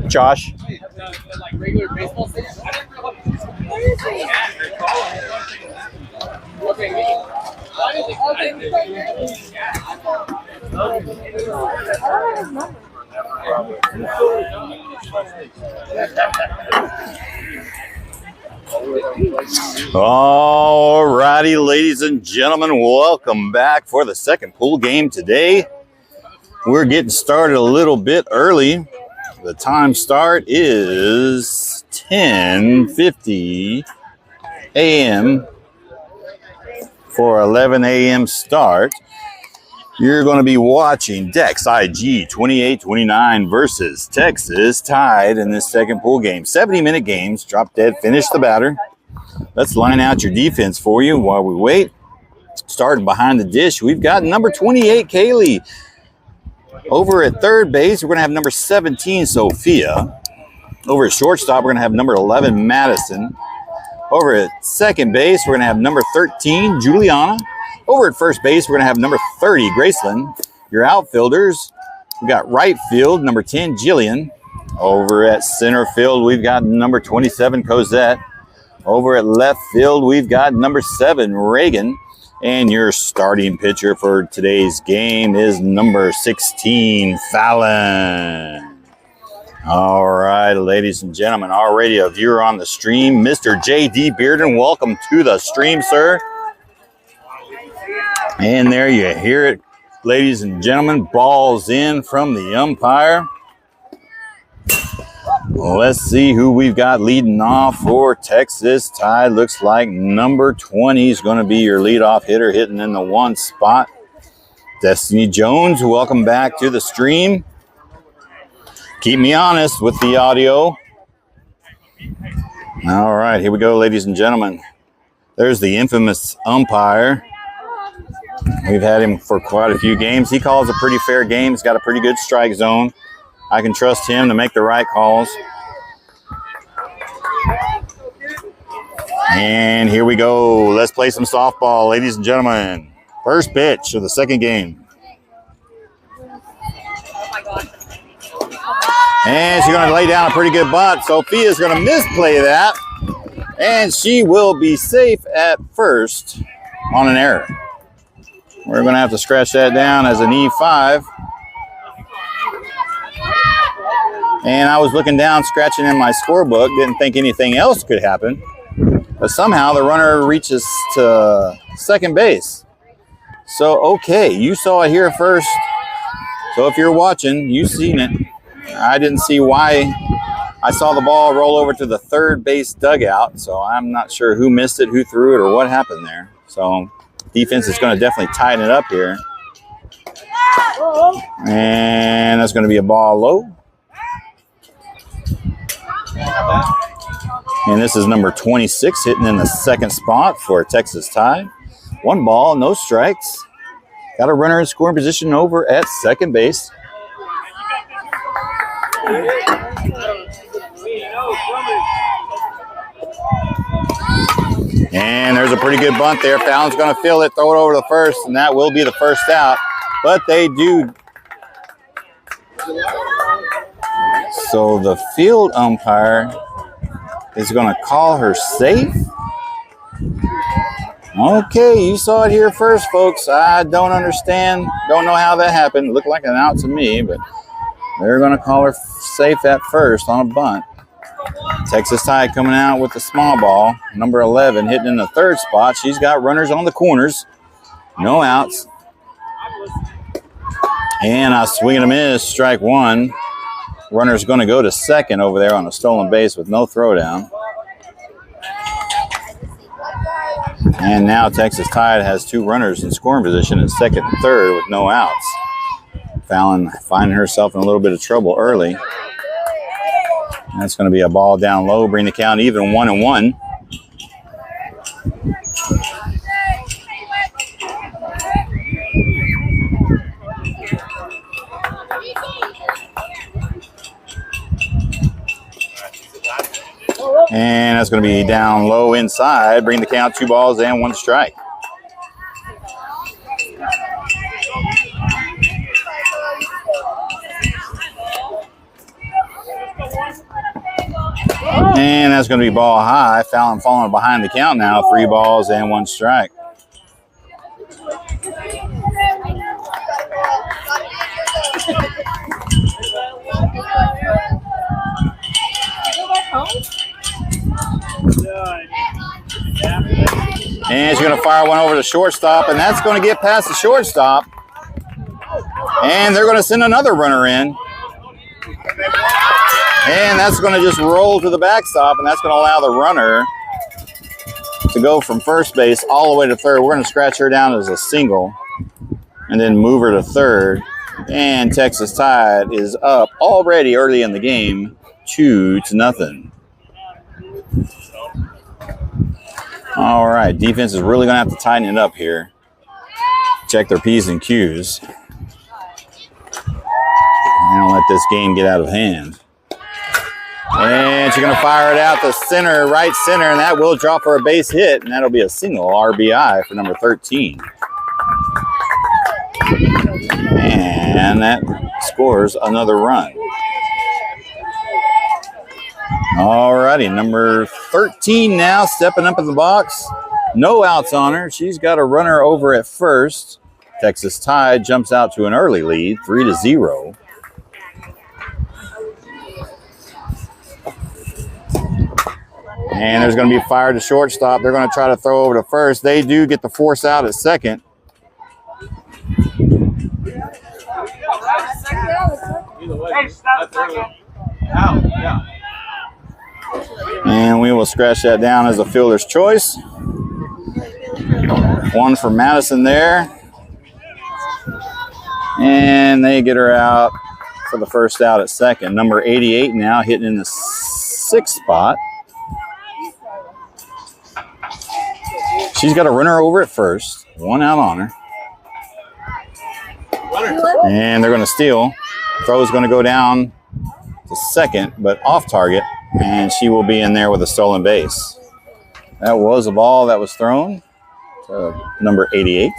Josh. All righty, ladies and gentlemen, welcome back for the second pool game today. We're getting started a little bit early. The time start is 10:50 a.m. for 11 a.m. start. You're going to be watching Dex IG 28-29 versus Texas Tide in this second pool game. 70-minute games, drop dead, finish the batter. Let's line out your defense for you while we wait. Starting behind the dish, we've got number 28, Kaylee. Over at third base, we're going to have number 17, Sophia. Over at shortstop, we're going to have number 11, Madison. Over at second base, we're going to have number 13, Juliana. Over at first base, we're going to have number 30, Graceland. Your outfielders, we got right field, number 10, Jillian. Over at center field, we've got number 27, Cosette. Over at left field, we've got number 7, Reagan. And your starting pitcher for today's game is number 16, Fallon. All right, ladies and gentlemen, already a viewer on the stream, Mr. J.D. Bearden. Welcome to the stream, sir. And there you hear it, ladies and gentlemen. Ball's in from the umpire. Let's see who we've got leading off for Texas Tide. Looks like number 20 is going to be your leadoff hitter, hitting in the 1 spot. Destiny Jones, welcome back to the stream. Keep me honest with the audio. All right, here we go, ladies and gentlemen. There's the infamous umpire. We've had him for quite a few games. He calls a pretty fair game. He's got a pretty good strike zone. I can trust him to make the right calls. And here we go. Let's play some softball, ladies and gentlemen. First pitch of the second game. And she's going to lay down a pretty good bunt. Sophia's going to misplay that. And she will be safe at first on an error. We're going to have to scratch that down as an E5. And I was looking down, scratching in my scorebook, didn't think anything else could happen. But somehow the runner reaches to second base. So, okay, you saw it here first. So if you're watching, you've seen it. I didn't see why. I saw the ball roll over to the third base dugout. So I'm not sure who missed it, who threw it, or what happened there. So defense is going to definitely tighten it up here. And that's going to be a ball low. And this is number 26 hitting in the second spot for Texas Tide. 1 ball, no strikes. Got a runner in scoring position over at second base. And there's a pretty good bunt there. Fallon's going to field it, throw it over to the first, and that will be the first out. But they do. So the field umpire is going to call her safe. Okay, you saw it here first, folks. I don't understand. Don't know how that happened. It looked like an out to me, but they're going to call her safe at first on a bunt. Texas Tide coming out with the small ball. Number 11 hitting in the third spot. She's got runners on the corners. No outs. And a swing and a miss, strike 1. Runner's going to go to second over there on a stolen base with no throwdown. And now Texas Tide has 2 runners in scoring position at second and third with no outs. Fallon finding herself in a little bit of trouble early. That's going to be a ball down low, bring the count even 1-1. And that's going to be down low inside. Bring the count 2 balls and 1 strike. And that's going to be ball high. Fallon falling behind the count now. 3 balls and 1 strike. And she's going to fire one over the shortstop, and that's going to get past the shortstop. And they're going to send another runner in. And that's going to just roll to the backstop, and that's going to allow the runner to go from first base all the way to third. We're going to scratch her down as a single and then move her to third. And Texas Tide is up already early in the game, 2-0. All right, defense is really going to have to tighten it up here. Check their P's and Q's. And don't let this game get out of hand. And she's going to fire it out to center, right center, and that will drop for a base hit, and that'll be a single RBI for number 13. And that scores another run. All righty, number 13 now stepping up in the box. No outs on her. She's got a runner over at first. Texas Tide jumps out to an early lead, 3-0. And there's going to be a fire to shortstop. They're going to try to throw over to first. They do get the force out at second. And we will scratch that down as a fielder's choice. One for Madison there. And they get her out for the first out at second. Number 88 now hitting in the 6th spot. She's got a runner over at first. 1 out on her. And they're going to steal. Throw is going to go down to second, but off target. And she will be in there with a stolen base. That was a ball that was thrown to number 88.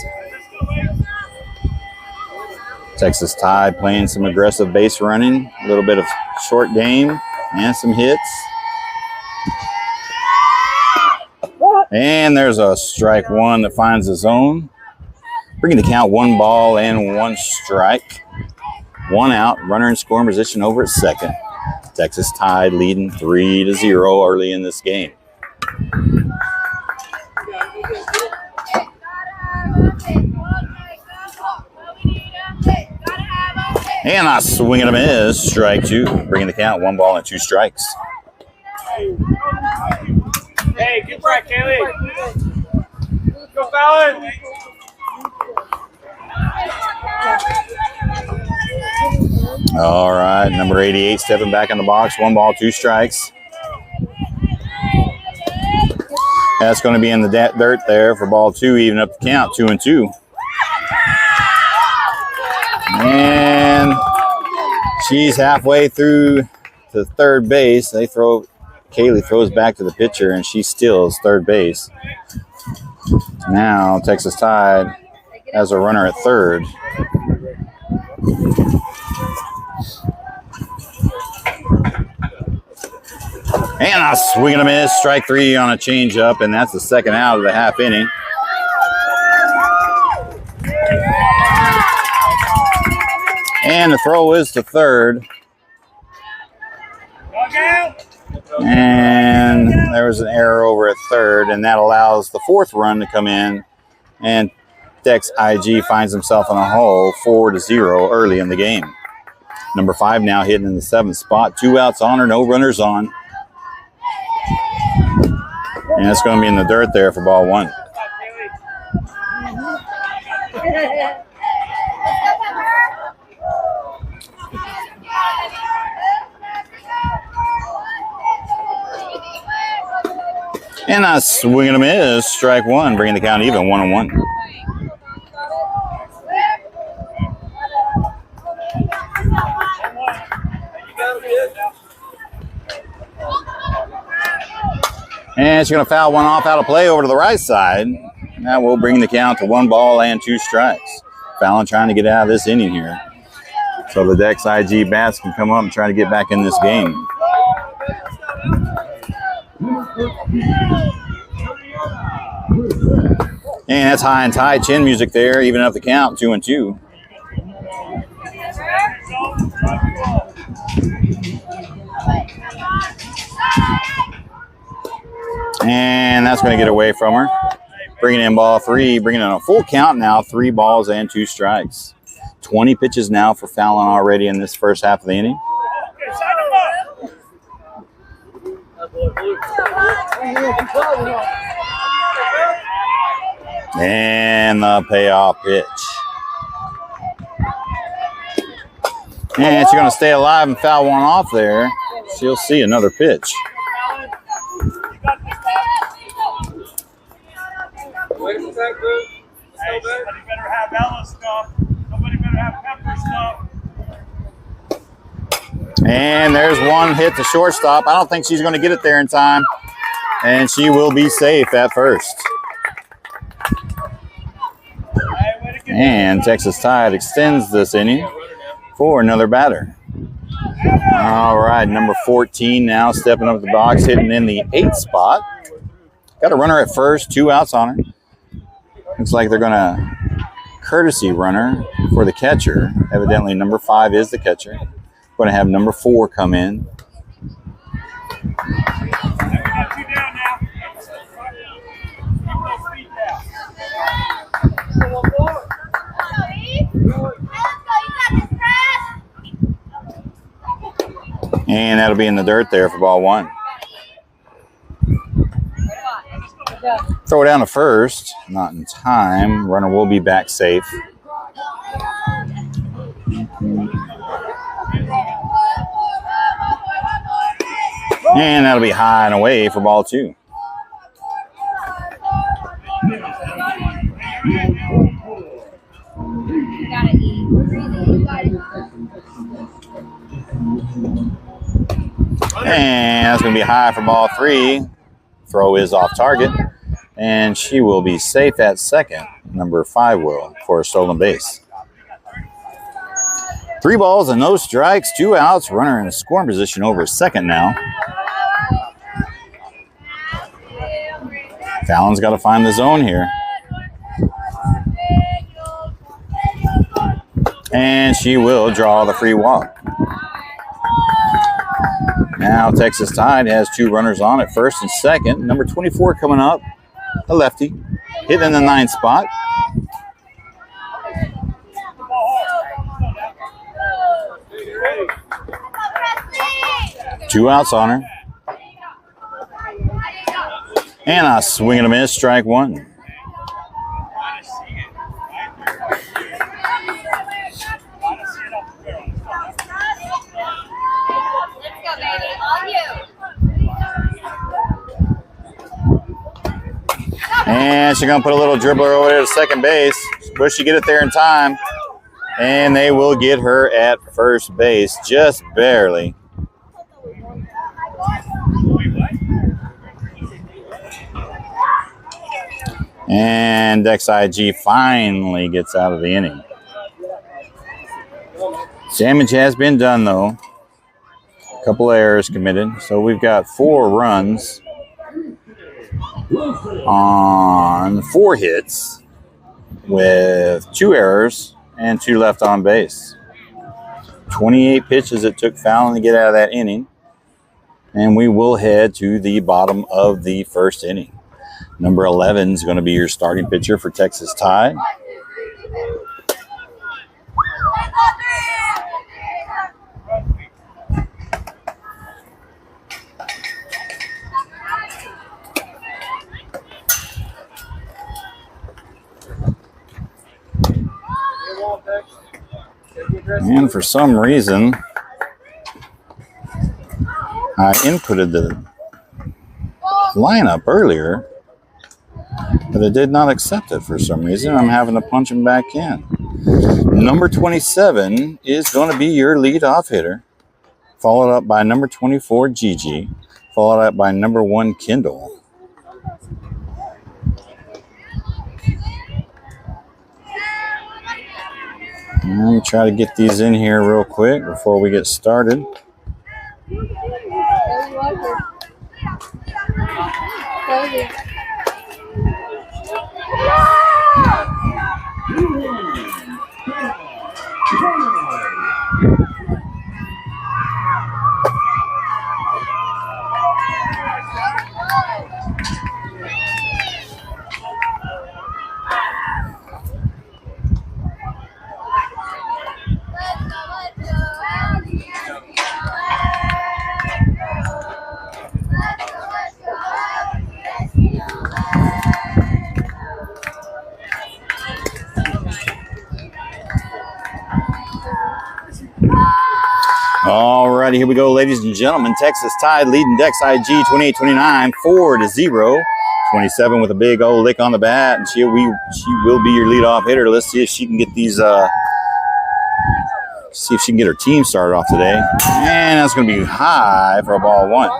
Texas Tide playing some aggressive base running. A little bit of short game and some hits. And there's a strike one that finds the zone. Bringing the count 1 ball and 1 strike. 1 out, runner in scoring position over at second. Texas Tide leading 3-0 early in this game. And a swing and a miss, strike 2. Bringing the count 1 ball and 2 strikes. Hey, good track, Kaylee. Go, Fallon. All right, number 88 stepping back in the box. 1 ball, 2 strikes. That's going to be in the dirt there for ball 2, even up the count, 2-2. And she's halfway through to third base. Kaylee throws back to the pitcher, and she steals third base. Now Texas Tide has a runner at third. And a swing and a miss, strike 3 on a changeup, and that's the 2nd out of the half inning. And the throw is to third. And there was an error over at third, and that allows the 4th run to come in. And Dex IG finds himself in a hole, 4-0 early in the game. Number 5 now hitting in the 7th spot. 2 outs on her, no runners on. And it's going to be in the dirt there for ball 1. And a swing and a miss, strike 1, bringing the count even, 1-1. And she's going to foul one off out of play over to the right side. That will bring the count to 1 ball and 2 strikes. Fallon trying to get out of this inning here, so the Dex IG bats can come up and try to get back in this game. And that's high and tight chin music there, even up the count, 2-2. And that's going to get away from her. Bringing in ball 3, bringing in a full count now, 3 balls and 2 strikes. 20 pitches now for Fallon already in this first half of the inning. And the payoff pitch. And she's going to stay alive and foul one off there. She'll see another pitch. Hey, somebody better have Ella stuff. Somebody better have Pepper stuff. And there's one hit to shortstop. I don't think she's going to get it there in time. And she will be safe at first. And Texas Tide extends this inning for another batter. All right, number 14 now stepping up the box, hitting in the 8th spot. Got a runner at first, 2 outs on her. Looks like they're going to courtesy runner for the catcher. Evidently, number 5 is the catcher. Going to have number 4 come in. And that'll be in the dirt there for ball 1. Throw it down to first. Not in time. Runner will be back safe. And that'll be high and away for ball 2. And that's going to be high for ball 3. Throw is off target. And she will be safe at second. Number 5 will for a stolen base. 3 balls and no strikes, 2 outs. Runner in a scoring position over second now. Fallon's got to find the zone here. And she will draw the free walk. Now Texas Tide has 2 runners on at first and second. Number 24 coming up, a lefty, hitting in the 9th spot. Two outs on her. And a swing and a miss, strike 1. And she's going to put a little dribbler over there to second base. Will she get it there in time? And they will get her at first base, just barely. And Dex IG finally gets out of the inning. Damage has been done, though. A couple errors committed. So we've got 4 runs on 4 hits with 2 errors and 2 left on base. 28 pitches it took Fallon to get out of that inning. And we will head to the bottom of the first inning. Number 11 is going to be your starting pitcher for Texas Tide. And for some reason, I inputted the lineup earlier, but it did not accept it for some reason. I'm having to punch him back in. Number 27 is going to be your leadoff hitter, followed up by number 24, Gigi, followed up by number 1, Kendall. Let me try to get these in here real quick before we get started. Alrighty, here we go, ladies and gentlemen. Texas Tide leading Dex IG 28-29, 4-0. 27 with a big old lick on the bat, and she will be your leadoff hitter. Let's see if she can get these. See if she can get her team started off today. And that's going to be high for a ball one.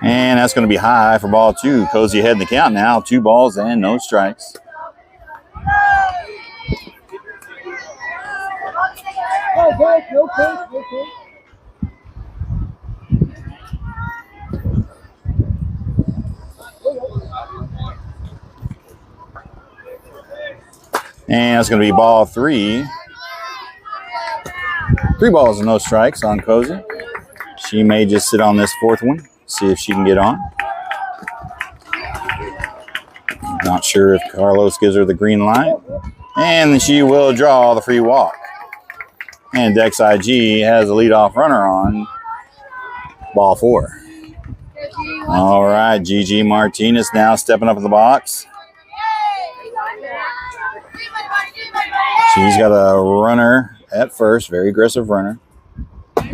And that's going to be high for ball two. Cozy ahead in the count now. 2 balls and no strikes. And that's going to be ball 3. 3 balls and no strikes on Cozy. She may just sit on this 4th one. See if she can get on. Not sure if Carlos gives her the green light. And she will draw the free walk. And Dex IG has a leadoff runner on ball 4. All right, Gigi Martinez now stepping up in the box. She's got a runner at first, very aggressive runner.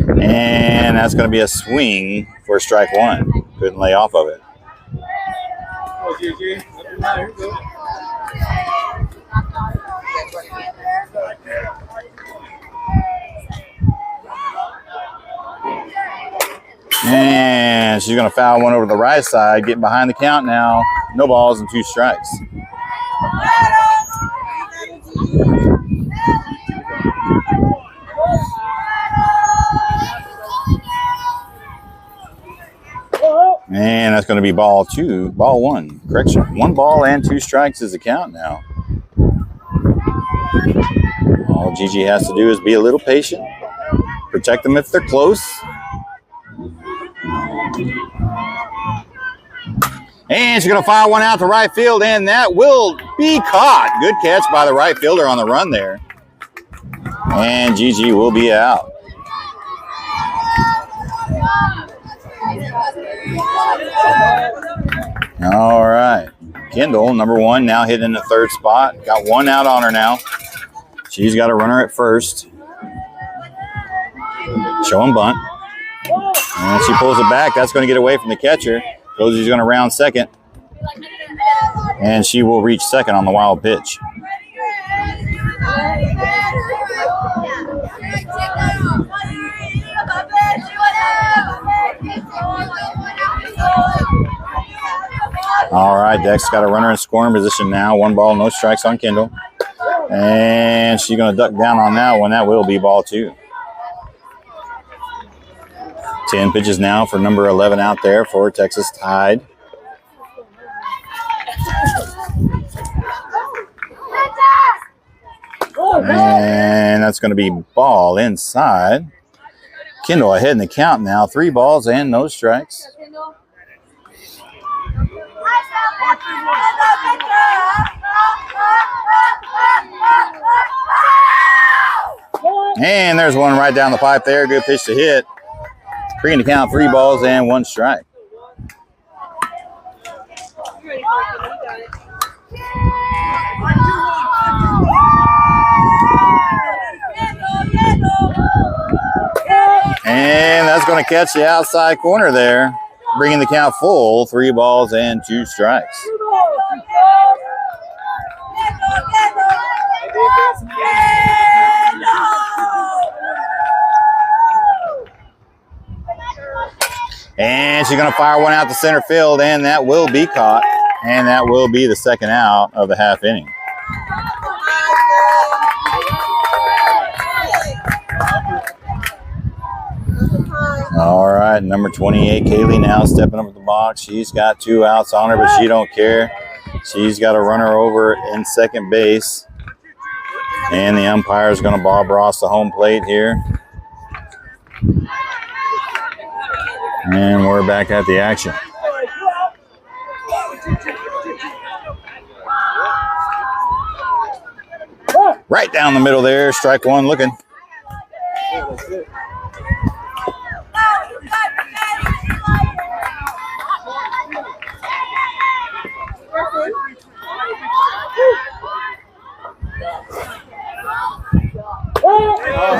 And that's going to be a swing for strike 1. Couldn't lay off of it. And she's going to foul one over the right side, getting behind the count now. No balls and 2 strikes. And that's going to be ball 1. Correction. 1 ball and 2 strikes is the count now. All Gigi has to do is be a little patient. Protect them if they're close. And she's going to fire one out to right field, and that will be caught. Good catch by the right fielder on the run there. And Gigi will be out. All right. Kendall, number 1, now hitting in the 3rd spot. Got 1 out on her now. She's got a runner at first. Showing bunt. And she pulls it back. That's going to get away from the catcher. Cozy's going to round second. And she will reach second on the wild pitch. All right, Dex got a runner in scoring position now. 1 ball, no strikes on Kendall. And she's going to duck down on that one. That will be ball 2. 10 pitches now for number 11 out there for Texas Tide. And that's going to be ball inside. Kendall ahead in the count now. 3 balls and no strikes. And there's one right down the pipe there. Good pitch to hit. Bringing the count 3 balls and 1 strike. And that's going to catch the outside corner there. Bringing the count full. 3 balls and 2 strikes. And she's going to fire one out to center field, and that will be caught. And that will be the second out of the half inning. All right, number 28, Kaylee now stepping up to the box. She's got 2 outs on her, but she don't care. She's got a runner over in second base. And the umpire is going to Bob Ross the home plate here. And we're back at the action. Right down the middle there, strike one looking.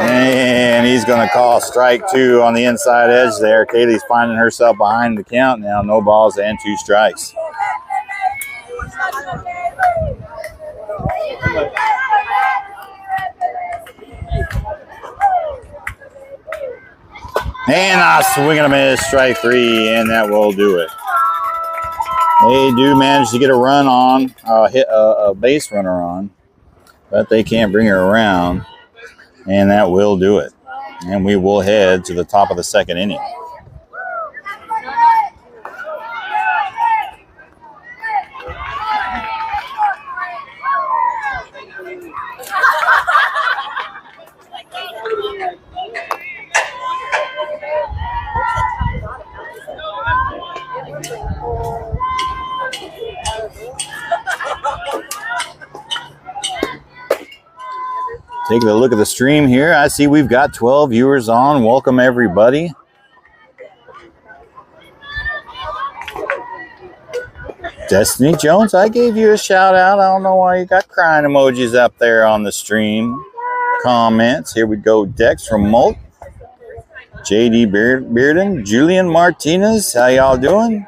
And he's going to call strike 2 on the inside edge there. Kaylee's finding herself behind the count now. No balls and 2 strikes. And a swing and a miss, strike 3, and that will do it. They do manage to get a run on, hit a base runner on, but they can't bring her around, and that will do it. And we will head to the top of the second inning. Taking a look at the stream here, I see we've got 12 viewers on. Welcome, everybody. Destiny Jones, I gave you a shout out. I don't know why you got crying emojis up there on the stream. Comments. Here we go. Dex from Molt. JD Bearden. Julian Martinez. How y'all doing?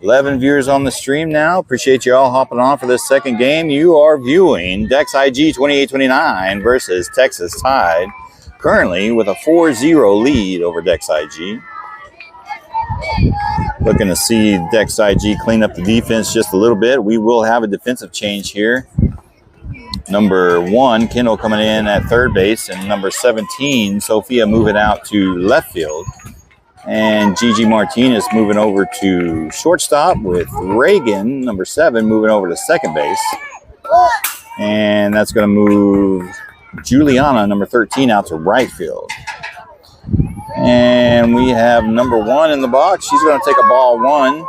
11 viewers on the stream now. Appreciate you all hopping on for this second game. You are viewing Dex IG 28-29 versus Texas Tide. Currently with a 4-0 lead over Dex IG. Looking to see Dex IG clean up the defense just a little bit. We will have a defensive change here. Number 1, Kendall coming in at third base, and number 17, Sophia moving out to left field. And Gigi Martinez moving over to shortstop with Reagan, number 7, moving over to second base. And that's going to move Juliana, number 13, out to right field. And we have number 1 in the box. She's going to take a ball 1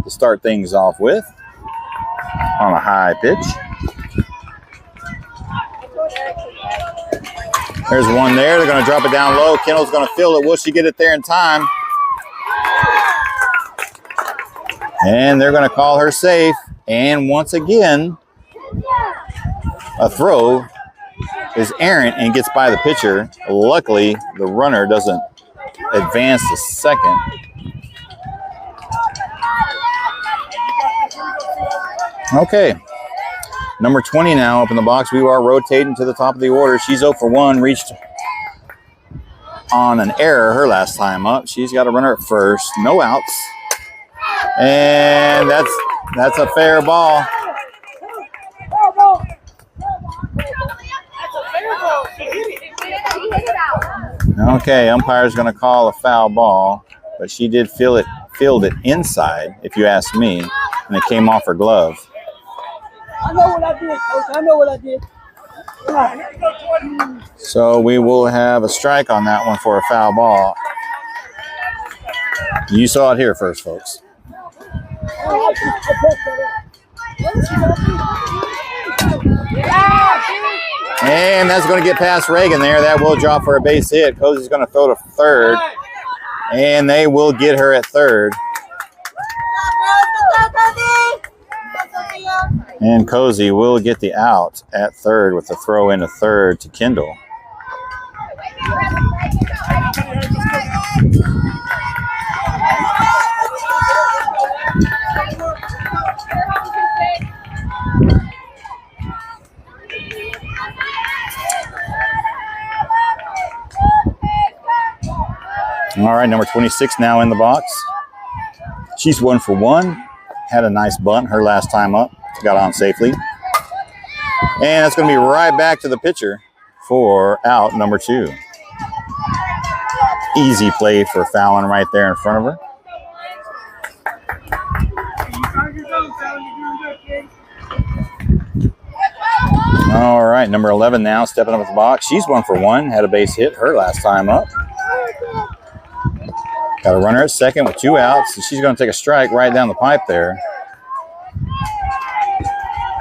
to start things off with on a high pitch. There's one there. They're going to drop it down low. Kendall's going to field it. Will she get it there in time? And they're going to call her safe. And once again, a throw is errant and gets by the pitcher. Luckily, the runner doesn't advance to second. Okay. Number 20 now up in the box. We are rotating to the top of the order. She's 0 for 1, reached on an error her last time up. She's got a runner at first. No outs. And that's a fair ball. Okay, umpire's going to call a foul ball, but she did field it inside, if you ask me, and it came off her glove. I know what I did, Coach. I know what I did. So we will have a strike on that one for a foul ball. You saw it here first, folks. And that's going to get past Reagan there. That will drop for a base hit. Cozy's going to throw to third. And they will get her at third. And Cozy will get the out at third with the throw into third to Kendall. All right, number 26 now in the box. She's 1 for 1. had a nice bunt her last time up. Got on safely. And it's going to be right back to the pitcher for out number 2. Easy play for Fallon right there in front of her. All right, number 11 now stepping up at the box. She's 1 for 1. Had a base hit her last time up. Got a runner at second with 2 outs. And she's going to take a strike right down the pipe there.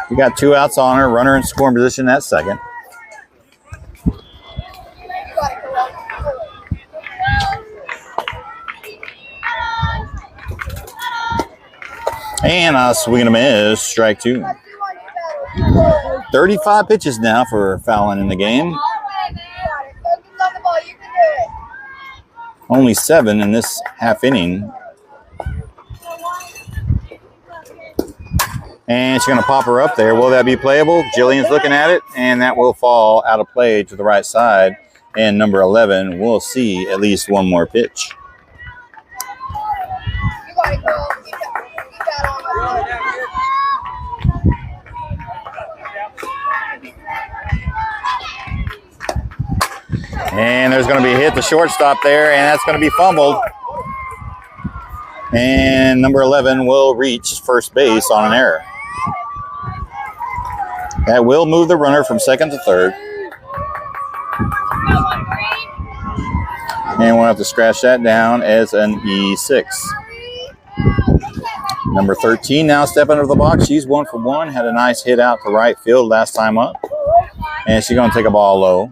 We got 2 outs on her. Runner in scoring position at second. And a swing and a miss, strike 2. 35 pitches now for Fallon in the game. Only 7 in this half inning. And she's going to pop her up there. Will that be playable? Jillian's looking at it, and that will fall out of play to the right side. And number 11 will see at least one more pitch. And there's going to be a hit to shortstop there, and that's going to be fumbled. And number 11 will reach first base on an error. That will move the runner from second to third. And we'll have to scratch that down as an E6. Number 13 now stepping into the box. She's 1 for 1. Had a nice hit out to right field last time up. And she's going to take a ball low.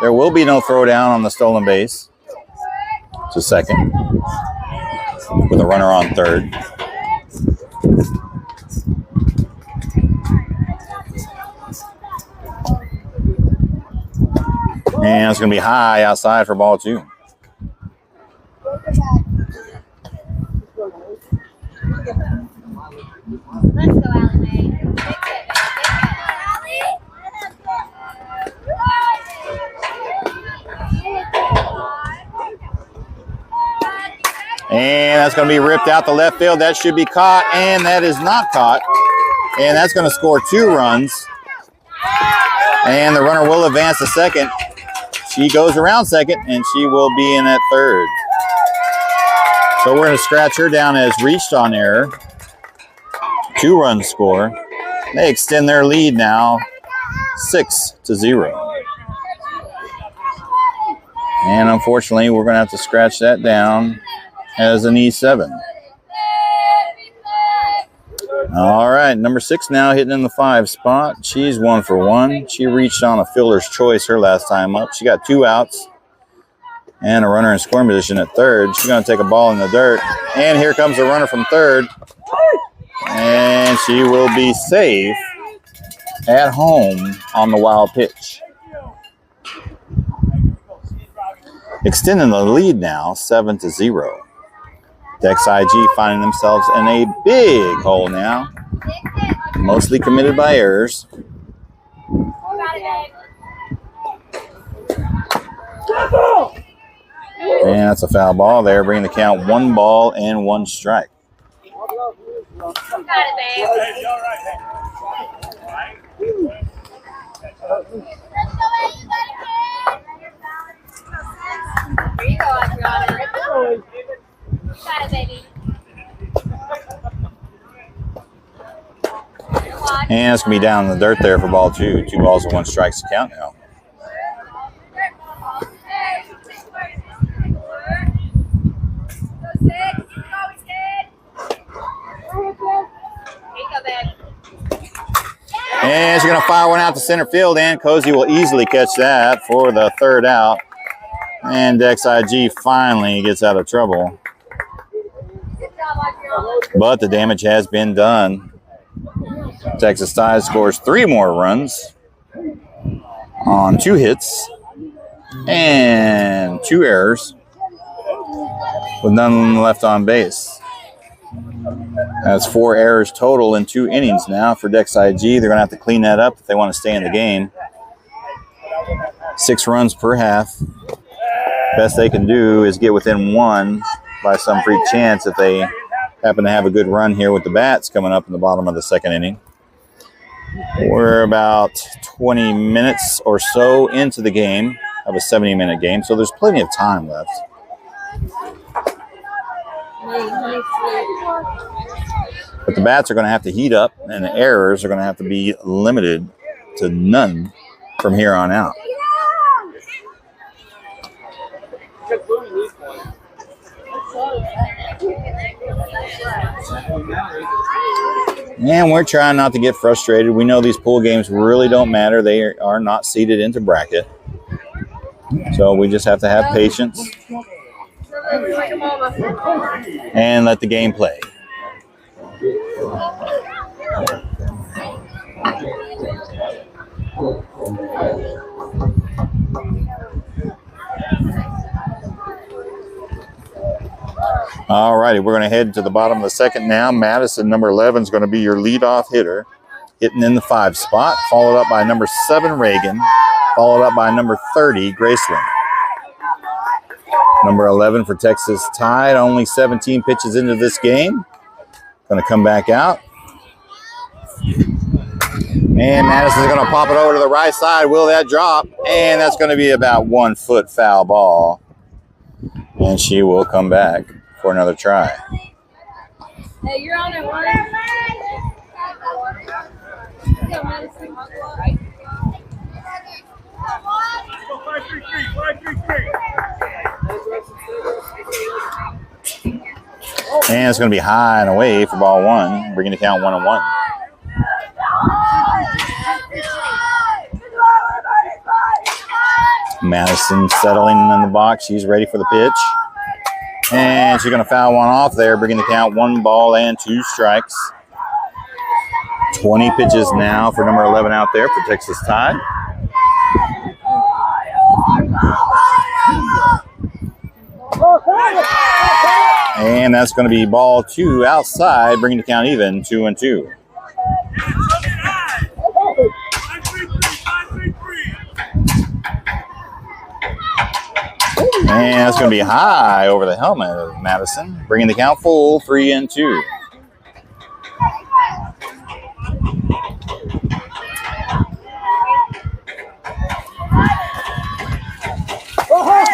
There will be no throw down on the stolen base. To second. With a runner on third. And it's going to be high outside for ball 2. Let's go, Allie Mae. And that's going to be ripped out to left field. That should be caught, and that is not caught. And that's going to score 2 runs. And the runner will advance to second. She goes around second, and she will be in at third. So we're going to scratch her down as reached on error. 2-run score. They extend their lead now 6-0. And unfortunately, we're going to have to scratch that down as an E7. All right, number 6 now hitting in the 5 spot. She's 1 for 1. She reached on a fielder's choice her last time up. She got 2 outs and a runner in scoring position at third. She's going to take a ball in the dirt. And here comes the runner from third. And she will be safe at home on the wild pitch. Extending the lead now 7-0. Dex IG finding themselves in a big hole now. Mostly committed by errors. And that's a foul ball there, bringing the count 1 ball and 1 strike. Got it, babe. Hey, all right, Here you go, Adriana. Got it, baby. And it's going to be down in the dirt there for ball 2. 2 balls and 1 strike to count now. And she's going to fire one out to center field, and Cozy will easily catch that for the 3rd out. And Dex IG finally gets out of trouble. But the damage has been done. Texas Tide scores 3 more runs on 2 hits and 2 errors with none left on base. That's 4 errors total in 2 innings now for Dex IG. They're going to have to clean that up if they want to stay in the game. 6 runs per half. Best they can do is get within 1 by some freak chance if they happen to have a good run here with the bats coming up in the bottom of the second inning. We're about 20 minutes or so into the game of a 70-minute game, so there's plenty of time left. But the bats are going to have to heat up, and the errors are going to have to be limited to none from here on out. And we're trying not to get frustrated. We know these pool games really don't matter. They are not seeded into bracket. So we just have to have patience and let the game play. All righty, we're going to head to the bottom of the second now. Madison, number 11, is going to be your leadoff hitter, hitting in the 5 spot, followed up by number 7, Reagan, followed up by number 30, Graceland. Number 11 for Texas Tide, only 17 pitches into this game. Going to come back out. And Madison's going to pop it over to the right side. Will that drop? And that's going to be about 1 foot foul ball. And she will come back for another try. Hey, you're on it, one. Go, Madison. 5-3-3. And it's going to be high and away for ball 1, bringing the count 1-1. Madison settling in the box. She's ready for the pitch. And she's going to foul one off there, bringing the count 1 ball and 2 strikes. 20 pitches now for number 11 out there for Texas Tide. And that's going to be ball 2 outside, bringing the count even, 2-2. And that's going to be high over the helmet of Madison, bringing the count full, 3-2.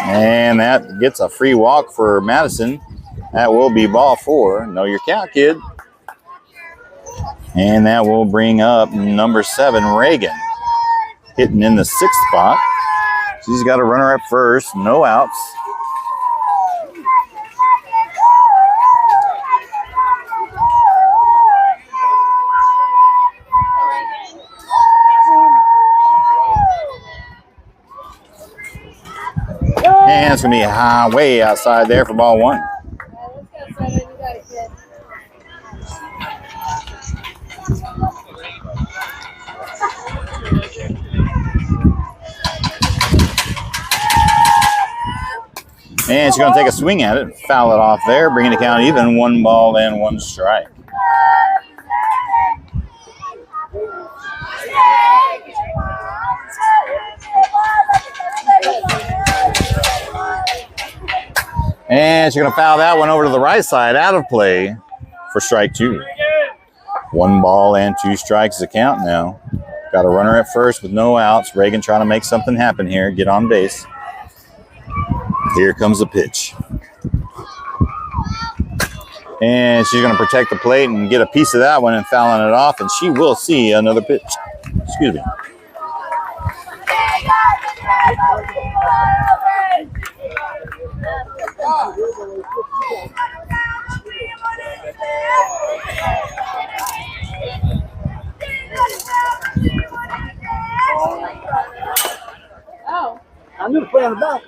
And that gets a free walk for Madison. That will be ball 4. Know your count, kid. And that will bring up number 7, Reagan, hitting in the 6th spot. She's got a runner at first, no outs. And it's going to be high, way outside there for ball 1. And she's going to take a swing at it, foul it off there, bringing the count even, 1 ball and 1 strike. And she's going to foul that one over to the right side, out of play for strike 2. 1 ball and 2 strikes is the count now. Got a runner at first with no outs. Reagan trying to make something happen here, get on base. Here comes the pitch. And she's going to protect the plate and get a piece of that one and fouling it off, and she will see another pitch. Excuse me. Oh. I knew to play on the back.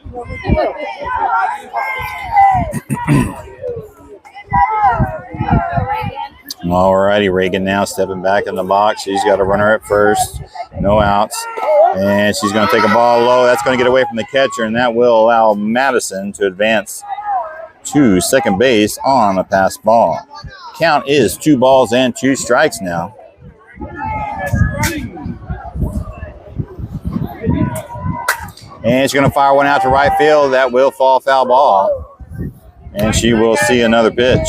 All righty, Reagan now stepping back in the box. She's got a runner at first, no outs. And she's going to take a ball low. That's going to get away from the catcher, and that will allow Madison to advance to second base on a pass ball. Count is 2 balls and 2 strikes now. And she's going to fire one out to right field. That will fall foul ball. And she will see another pitch.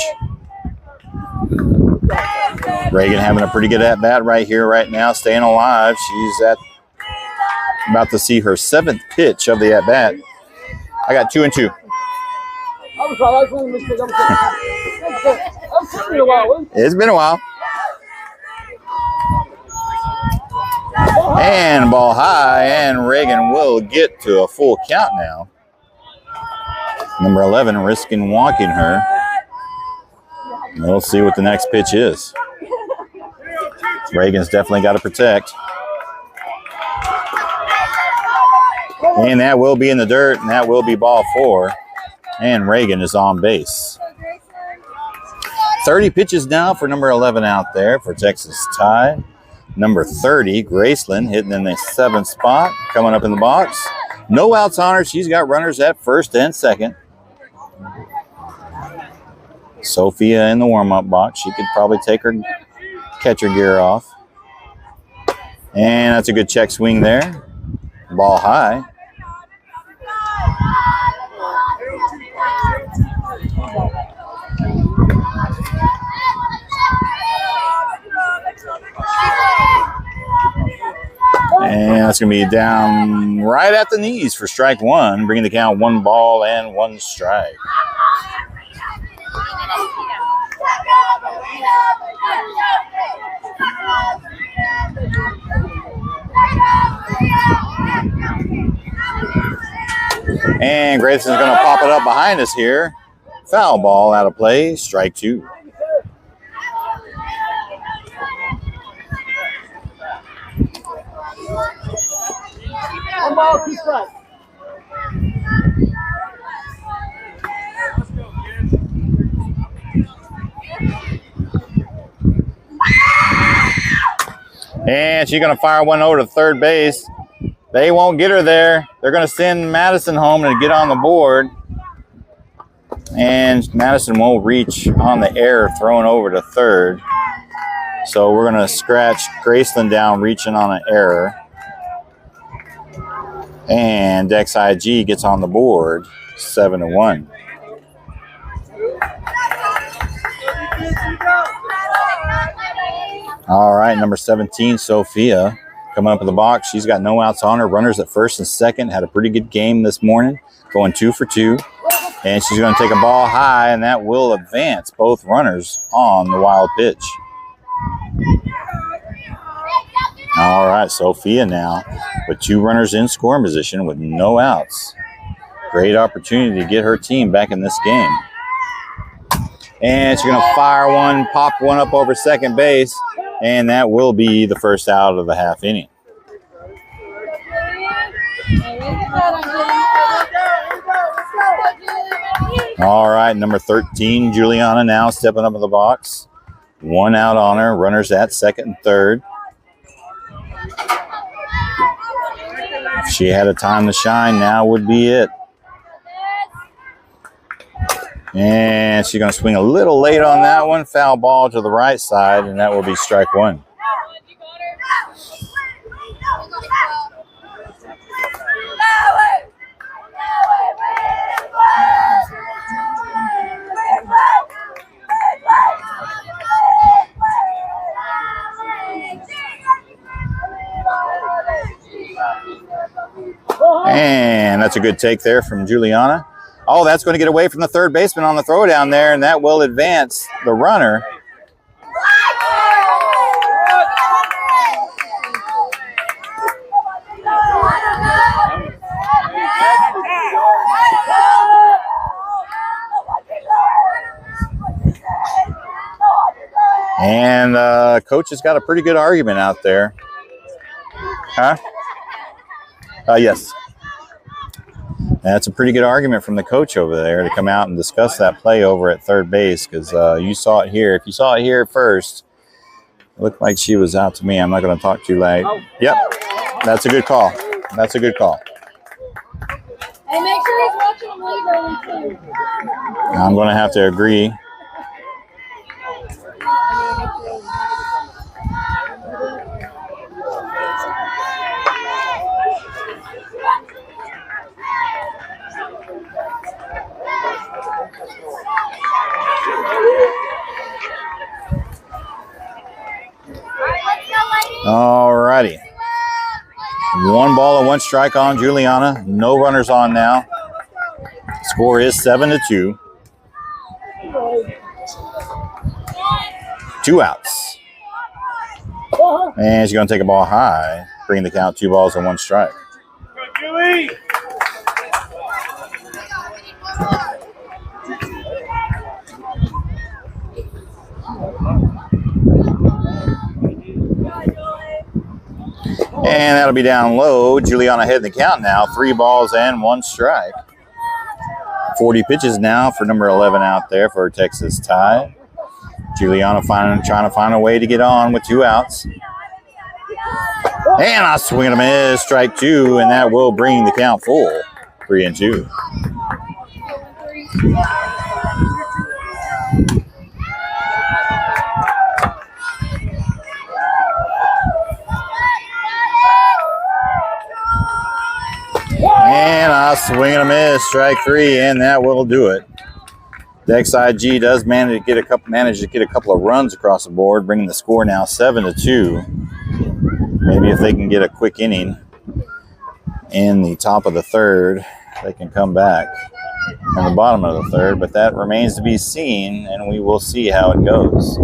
Reagan having a pretty good at-bat right here, right now, staying alive. She's about to see her 7th pitch of the at-bat. I got 2-2. It's been a while. And ball high, and Reagan will get to a full count now. Number 11 risking walking her. We'll see what the next pitch is. Reagan's definitely got to protect. And that will be in the dirt, and that will be ball 4. And Reagan is on base. 30 pitches now for number 11 out there for Texas Tide. Number 30, Graceland, hitting in the 7th spot, coming up in the box. No outs on her. She's got runners at first and second. Sophia in the warm-up box. She could probably take her catcher gear off. And that's a good check swing there. Ball high. And that's going to be down right at the knees for strike 1, bringing the count 1 ball and 1 strike. And Grayson's going to pop it up behind us here. Foul ball out of play, strike 2. One ball, 2 strikes. And she's going to fire one over to third base. They won't get her there. They're going to send Madison home to get on the board. And Madison won't reach on the air, throwing over to third. So we're going to scratch Graceland down, reaching on an error. And Dex IG gets on the board, 7-1. All right, number 17, Sophia, coming up in the box. She's got no outs on her. Runners at first and second. Had a pretty good game this morning, going 2 for 2. And she's going to take a ball high, and that will advance both runners on the wild pitch. All right, Sophia now with 2 runners in scoring position with no outs. Great opportunity to get her team back in this game. And she's going to fire one, pop one up over second base, and that will be the first out of the half inning. All right, number 13, Juliana now stepping up in the box. 1 out on her, runners at second and third. If she had a time to shine, now would be it. And she's going to swing a little late on that one. Foul ball to the right side, and that will be strike 1. And that's a good take there from Juliana. Oh, that's going to get away from the third baseman on the throw down there, and that will advance the runner. And coach has got a pretty good argument out there. Huh? Yes. That's a pretty good argument from the coach over there to come out and discuss that play over at third base, because you saw it here. If you saw it here first, it looked like she was out to me. I'm not going to talk too late. Yep, that's a good call. That's a good call. Hey, make sure he's watching the league early, too. I'm going to have to agree. one strike on Juliana. No runners on now. Score is 7-2. 2 outs. And she's going to take a ball high, bring the count 2 balls and 1 strike. Go, Julie! And that'll be down low. Juliana ahead in the count now. 3 balls and 1 strike. 40 pitches now for number 11 out there for Texas Tide. Juliana trying to find a way to get on with 2 outs. And a swing and a miss, strike 2, and that will bring the count full. 3-2. And a swing and a miss, strike 3, and that will do it. Dex IG does manage to get a couple of runs across the board, bringing the score now 7-2. Maybe if they can get a quick inning in the top of the third, they can come back in the bottom of the third, but that remains to be seen, and we will see how it goes.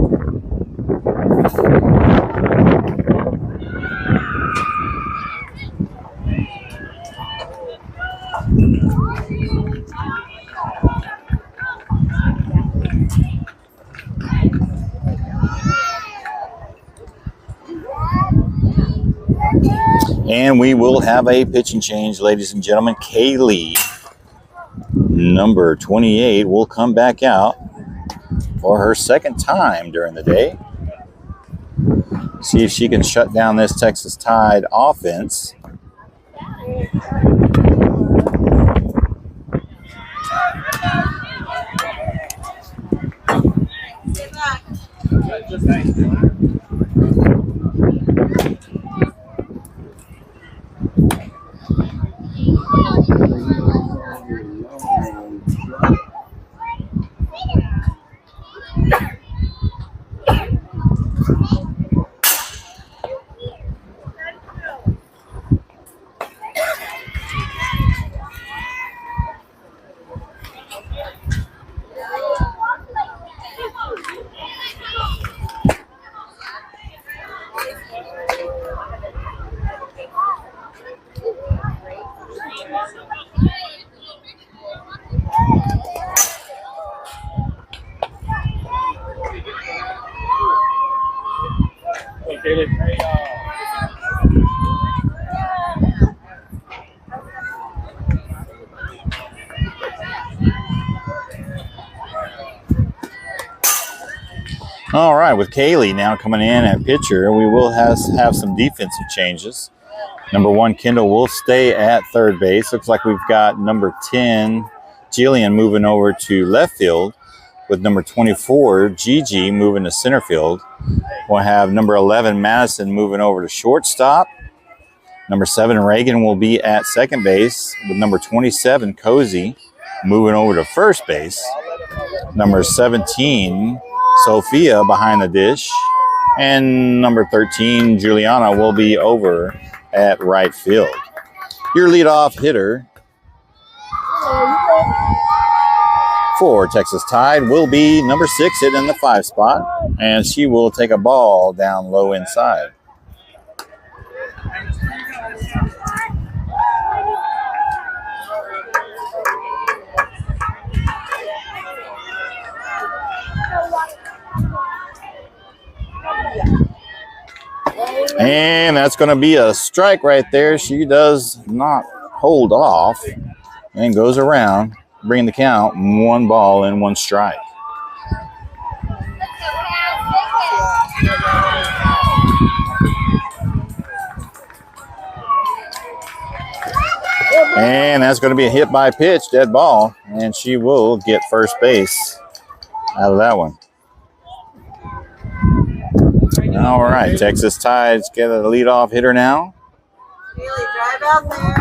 And we will have a pitching change, ladies and gentlemen. Kaylee, number 28, will come back out for her second time during the day. See if she can shut down this Texas Tide offense. All right, with Kaylee now coming in at pitcher, we will have some defensive changes. Number 1, Kendall will stay at third base. Looks like we've got number 10, Jillian, moving over to left field, with number 24, Gigi, moving to center field. We'll have number 11, Madison, moving over to shortstop. Number 7, Reagan, will be at second base, with number 27, Cozy, moving over to first base. Number 17, Sophia, behind the dish. And number 13, Juliana, will be over at right field. Your leadoff hitter for Texas Tide will be number 6, hitting in the 5 spot, and she will take a ball down low inside. And that's going to be a strike right there. She does not hold off and goes around, bringing the count 1 ball and 1 strike. And that's going to be a hit by pitch, dead ball, and she will get first base out of that one. All right, Texas Tide's got a leadoff hitter now. Haley, drive out there.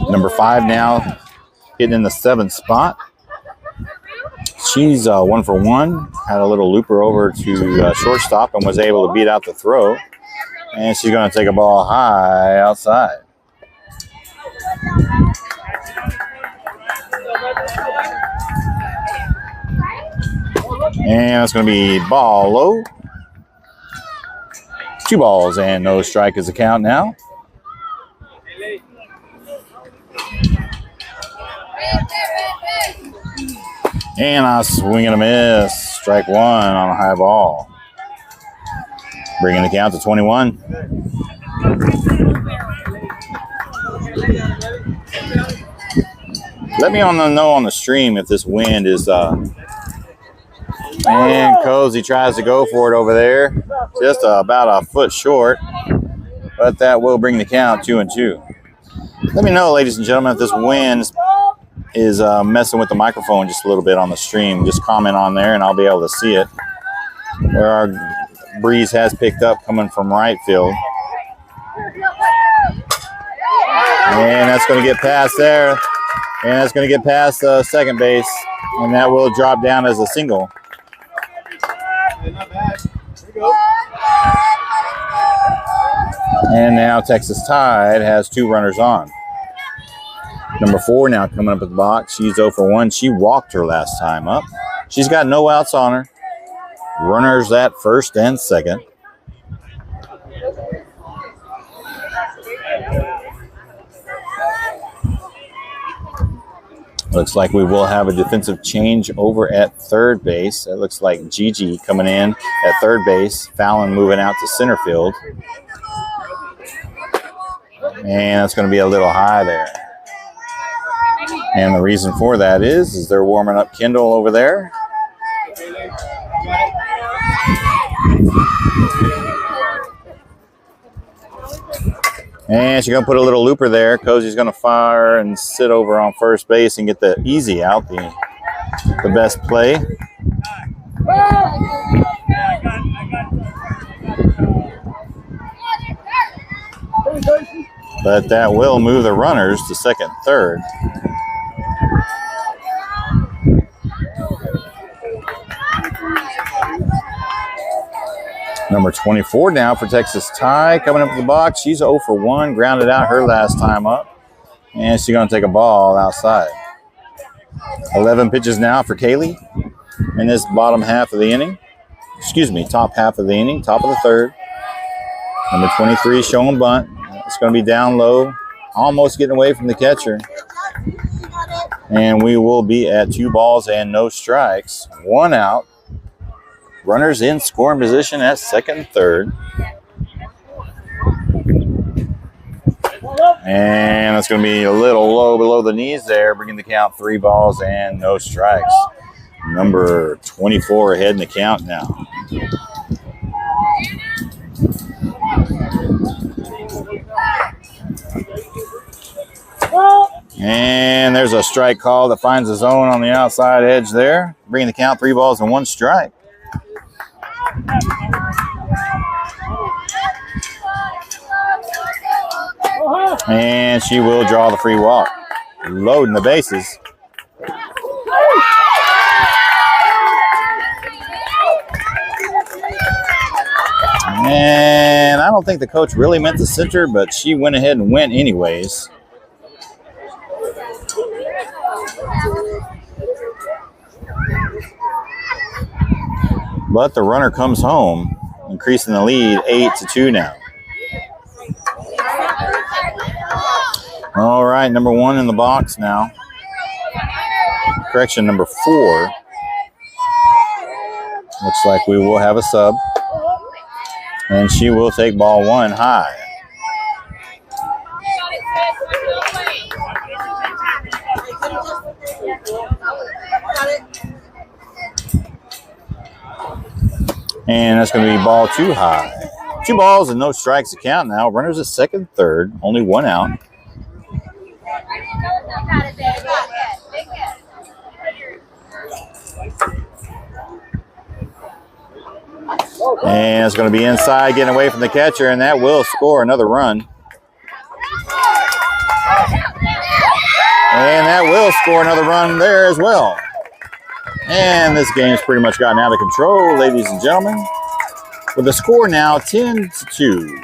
Number 5 now hitting in the 7th spot. she's 1 for 1. Had a little looper over to shortstop and was able to beat out the throw. And she's going to take a ball high outside. And it's going to be ball low. 2 balls and no strike is the count now. And a swing and a miss. Strike 1 on a high ball. Bringing the count to 21. Let me know on the stream if this wind is and Cozy tries to go for it over there. Just about a foot short. But that will bring the count 2-2. Let me know, ladies and gentlemen, if this wind is messing with the microphone just a little bit on the stream. Just comment on there and I'll be able to see it. Where our breeze has picked up coming from right field. And that's going to get past there. And that's going to get past second base. And that will drop down as a single. And now Texas Tide has 2 runners on. Number 4 now coming up at the box. She's 0 for 1. She walked her last time up. She's got no outs on her. Runners at first and second. Looks like we will have a defensive change over at third base. It looks like Gigi coming in at third base. Fallon moving out to center field. And it's going to be a little high there. And the reason for that is they're warming up Kendall over there. And she's going to put a little looper there. Cozy's going to fire and sit over on first base and get the easy out, the best play. But that will move the runners to second, third. Number 24 now for Texas Tide coming up to the box. She's 0 for 1, grounded out her last time up. And she's going to take a ball outside. 11 pitches now for Kaylee in this bottom half of the inning. Excuse me, top half of the inning, top of the third. Number 23 showing bunt. It's going to be down low, almost getting away from the catcher. And we will be at 2 balls and no strikes. 1 out. Runners in scoring position at second and third. And that's going to be a little low below the knees there, bringing the count 3 balls and no strikes. Number 24 ahead in the count now. And there's a strike call that finds the zone on the outside edge there, bringing the count 3 balls and 1 strike. And she will draw the free walk. Loading the bases. And I don't think the coach really meant the center, but she went ahead and went anyways. But the runner comes home, increasing the lead 8-2 now. All right, number 1 in the box now. Correction, number 4. Looks like we will have a sub. And she will take ball 1 high. And that's going to be ball 2 high. 2 balls and no strikes to count now. Runners at second, third. Only 1 out. And it's going to be inside, getting away from the catcher, and that will score another run. And that will score another run there as well. And this game's pretty much gotten out of control, ladies and gentlemen. With the score now 10-2.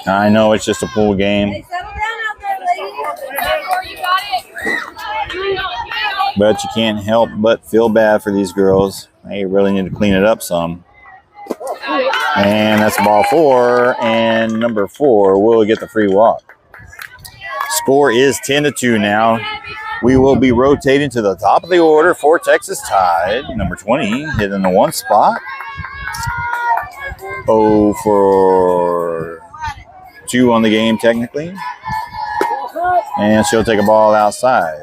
I know it's just a pool game, Hey, settle down out there, ladies. You got it. but you can't help but feel bad for these girls. They really need to clean it up some. And that's ball 4, and number 4 will get the free walk. Score is 10-2 now. We will be rotating to the top of the order for Texas Tide. Number 20 hitting the 1 spot. 0 for 2 on the game technically. And she'll take a ball outside.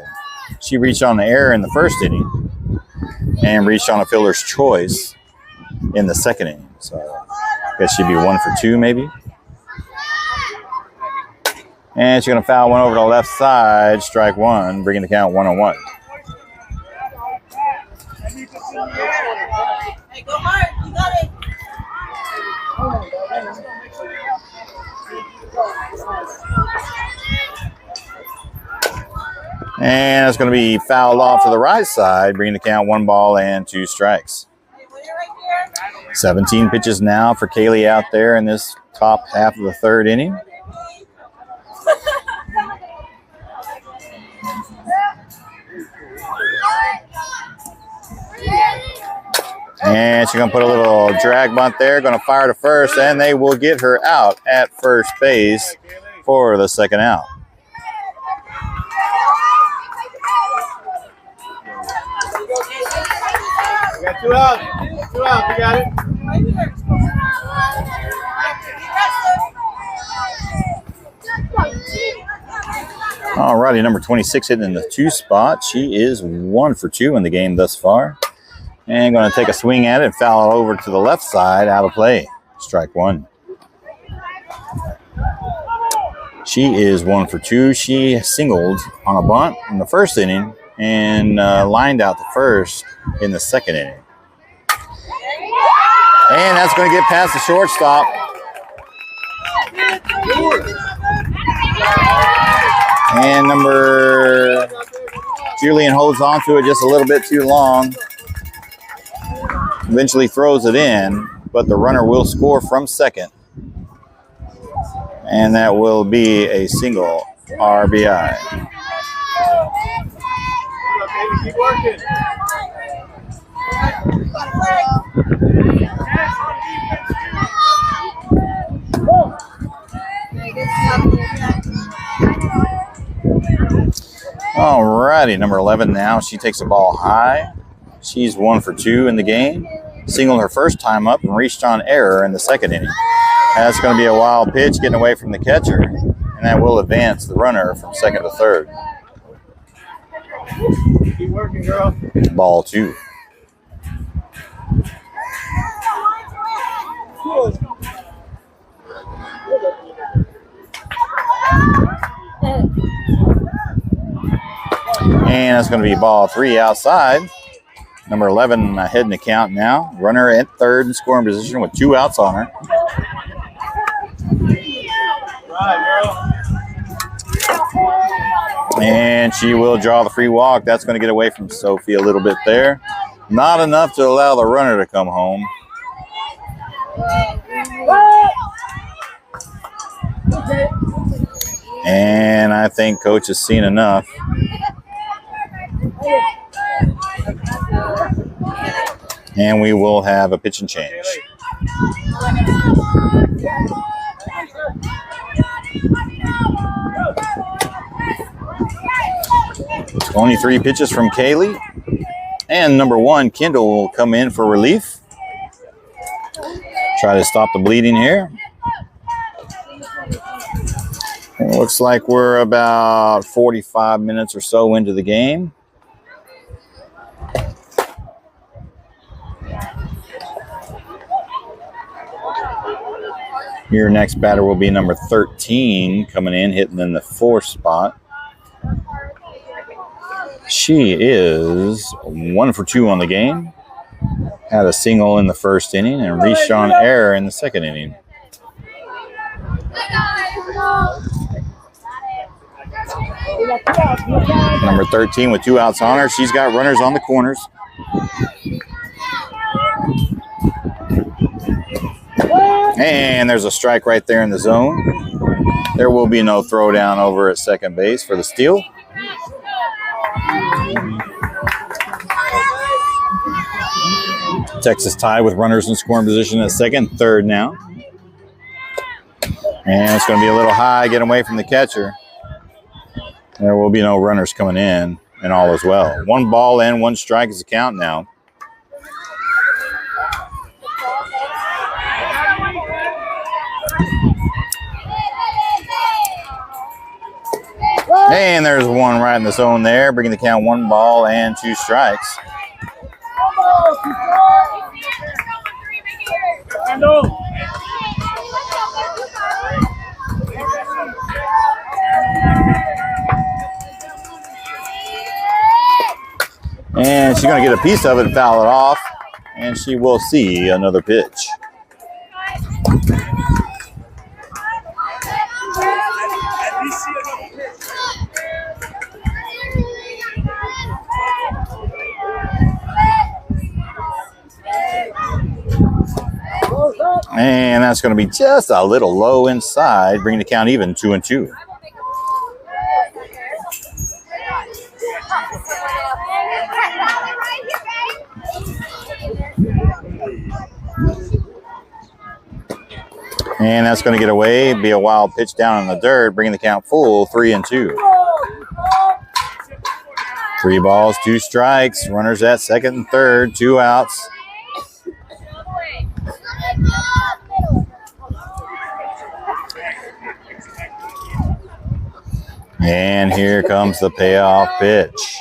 She reached on the air in the first inning and reached on a fielder's choice in the second inning. So I guess she'd be 1 for 2 maybe. And she's going to foul one over to the left side, strike 1, bringing the count 1-1. Hey, go Mark. You got it. And it's going to be fouled off to the right side, bringing the count 1 ball and 2 strikes. Hey, put it right here. 17 pitches now for Kaylee out there in this top half of the third inning. And she's going to put a little drag bunt there, going to fire to first, and they will get her out at first base for the second out. We got 2 out. 2 out. We got it. Right here. All righty, number 26 hitting in the 2 spot. She is 1 for 2 in the game thus far. And going to take a swing at it and foul it over to the left side, out of play. Strike 1. She is 1 for 2. She singled on a bunt in the first inning and lined out the first in the second inning. And that's going to get past the shortstop. And number Julian holds on to it just a little bit too long. Eventually throws it in, but the runner will score from second. And that will be a single RBI. Keep working. All righty, number 11 now. She takes the ball high. She's 1 for 2 in the game. Singled her first time up and reached on error in the second inning. That's going to be a wild pitch getting away from the catcher. And that will advance the runner from second to third. Keep working, girl. Ball 2. And that's going to be ball 3 outside. Number 11 ahead in the count now. Runner at third in scoring position with 2 outs on her. Right, girl. And she will draw the free walk. That's going to get away from Sophie a little bit there. Not enough to allow the runner to come home. And I think coach has seen enough. And we will have a pitch and change. "23 pitches from Kaylee. And number 1, Kendall, will come in for relief. Try to stop the bleeding here. It looks like we're about 45 minutes or so into the game. Your next batter will be number 13 coming in, hitting in the 4th spot. She is 1 for 2 on the game. Had a single in the first inning and reached on error in the second inning. Number 13 with 2 outs on her. She's got runners on the corners. And there's a strike right there in the zone. There will be no throwdown over at second base for the steal. Texas tied with runners in scoring position at second, third now. And it's going to be a little high, get away from the catcher. There will be no runners coming in, and all is well. 1 ball and 1 strike is the count now. And there's 1 right in the zone there, bringing the count 1 ball and 2 strikes. And she's going to get a piece of it and foul it off, and she will see another pitch. And that's going to be just a little low inside, bringing the count even 2-2. And that's going to get away, be a wild pitch down in the dirt, bringing the count full 3-2. 3 balls, 2 strikes, runners at second and third, 2 outs. And here comes the payoff pitch.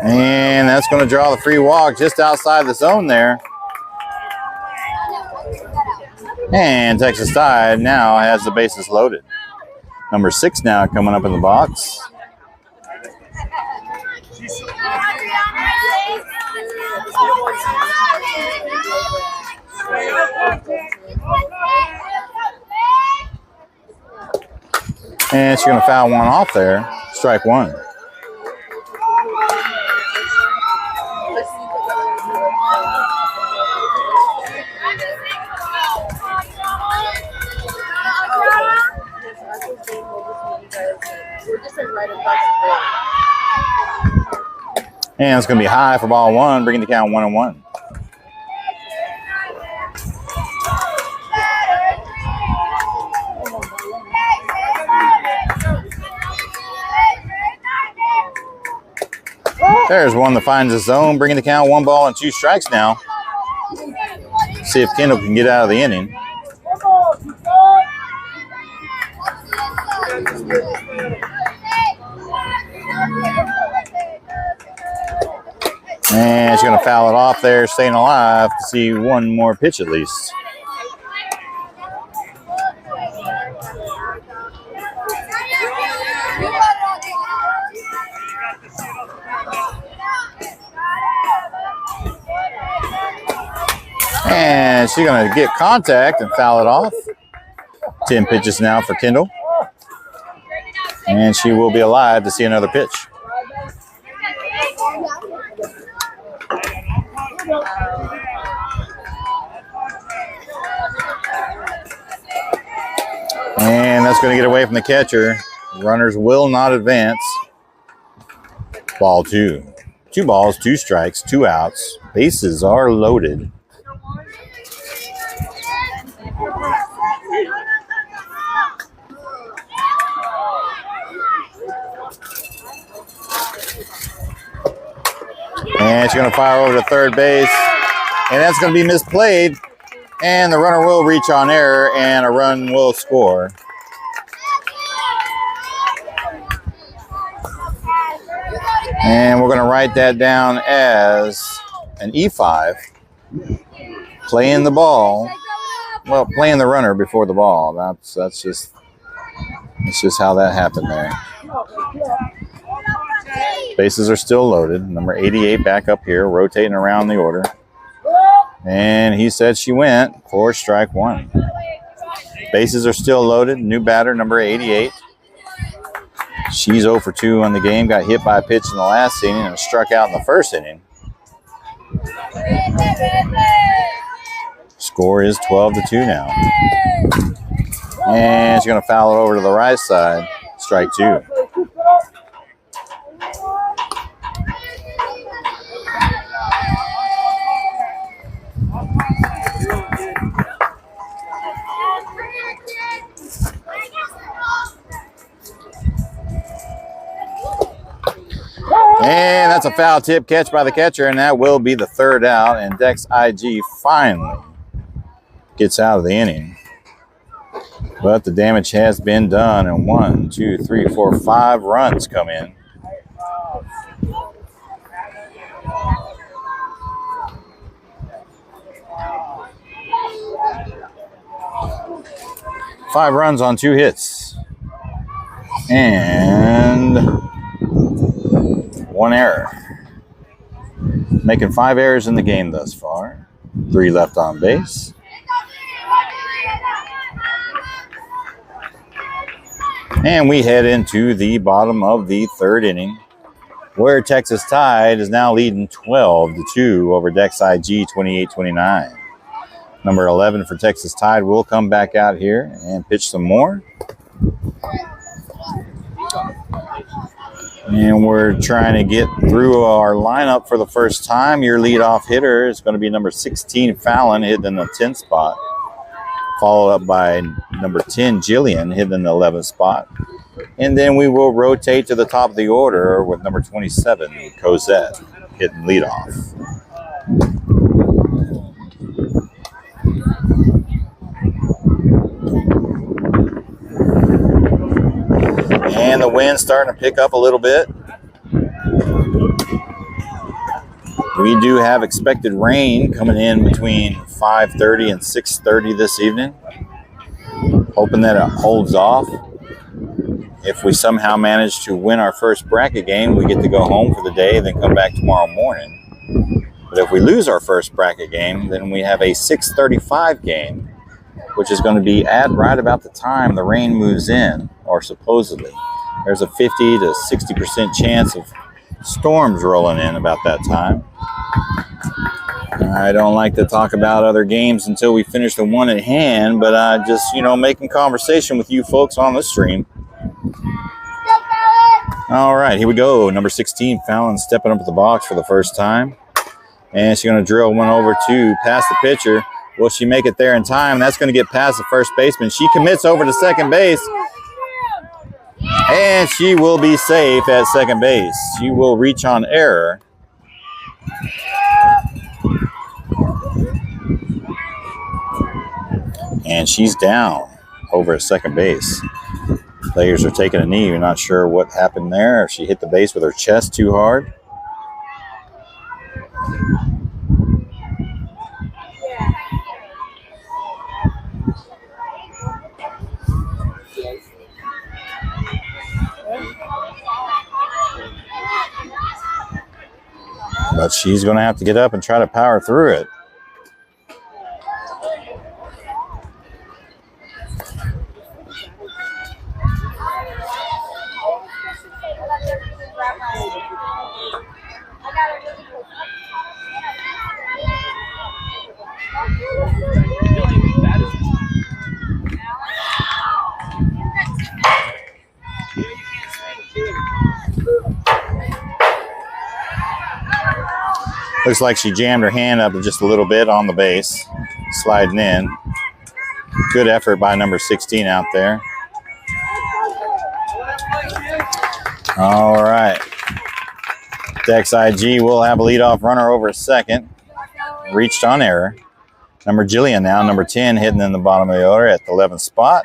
And that's going to draw the free walk just outside the zone there. And Texas Tide now has the bases loaded. Number 6 now coming up in the box. And she's going to foul 1 off there. Strike 1. And it's going to be high for ball 1, bringing the count 1-1. There's 1 that finds the zone, bringing the count 1 ball and 2 strikes now. See if Kendall can get out of the inning. And she's going to foul it off there, staying alive to see 1 more pitch at least. And she's going to get contact and foul it off. 10 pitches now for Kendall. And she will be alive to see another pitch. And that's going to get away from the catcher. Runners will not advance. Ball 2. 2 balls, 2 strikes, 2 outs. Bases are loaded. And she's going to fire over to third base. And that's going to be misplayed. And the runner will reach on error, and a run will score. And we're going to write that down as an E5. Playing the ball. Well, playing the runner before the ball. That's just how that happened there. Bases are still loaded. Number 88 back up here, rotating around the order. And he said she went for strike 1. Bases are still loaded. New batter, number 88. She's 0 for 2 on the game. Got hit by a pitch in the last inning and struck out in the first inning. Score is 12-2 now. And she's going to foul it over to the right side. Strike 2. And that's a foul tip catch by the catcher, and that will be the third out. And Dex IG finally gets out of the inning. But the damage has been done, and 1, 2, 3, 4, 5 runs come in. Five runs on 2 hits. And 1 error. Making 5 errors in the game thus far. 3 left on base. And we head into the bottom of the third inning, where Texas Tide is now leading 12-2 over Dex IG 28-29. Number 11 for Texas Tide will come back out here and pitch some more. And we're trying to get through our lineup for the first time. Your leadoff hitter is going to be number 16, Fallon, hitting in the 10th spot. Followed up by number 10, Jillian, hitting in the 11th spot. And then we will rotate to the top of the order with number 27, Cosette, hitting leadoff. And the wind's starting to pick up a little bit. We do have expected rain coming in between 5:30 and 6:30 this evening. Hoping that it holds off. If we somehow manage to win our first bracket game, we get to go home for the day, then come back tomorrow morning. But if we lose our first bracket game, then we have a 6:35 game, which is going to be at right about the time the rain moves in, or supposedly. There's a 50 to 60% chance of storms rolling in about that time. I don't like to talk about other games until we finish the one at hand, but just, making conversation with you folks on the stream. All right, here we go. Number 16, Fallon, stepping up to the box for the first time. And she's going to drill one over to past the pitcher. Will she make it there in time? That's going to get past the first baseman. She commits over to second base. And she will be safe at second base. She will reach on error. And she's down over at second base. Players are taking a knee. You're not sure what happened there. If she hit the base with her chest too hard. But she's going to have to get up and try to power through it. Looks like she jammed her hand up just a little bit on the base, sliding in. Good effort by number 16 out there. All right. Dex IG will have a leadoff runner over a second. Reached on error. Number Jillian now, number 10, hitting in the bottom of the order at the 11th spot.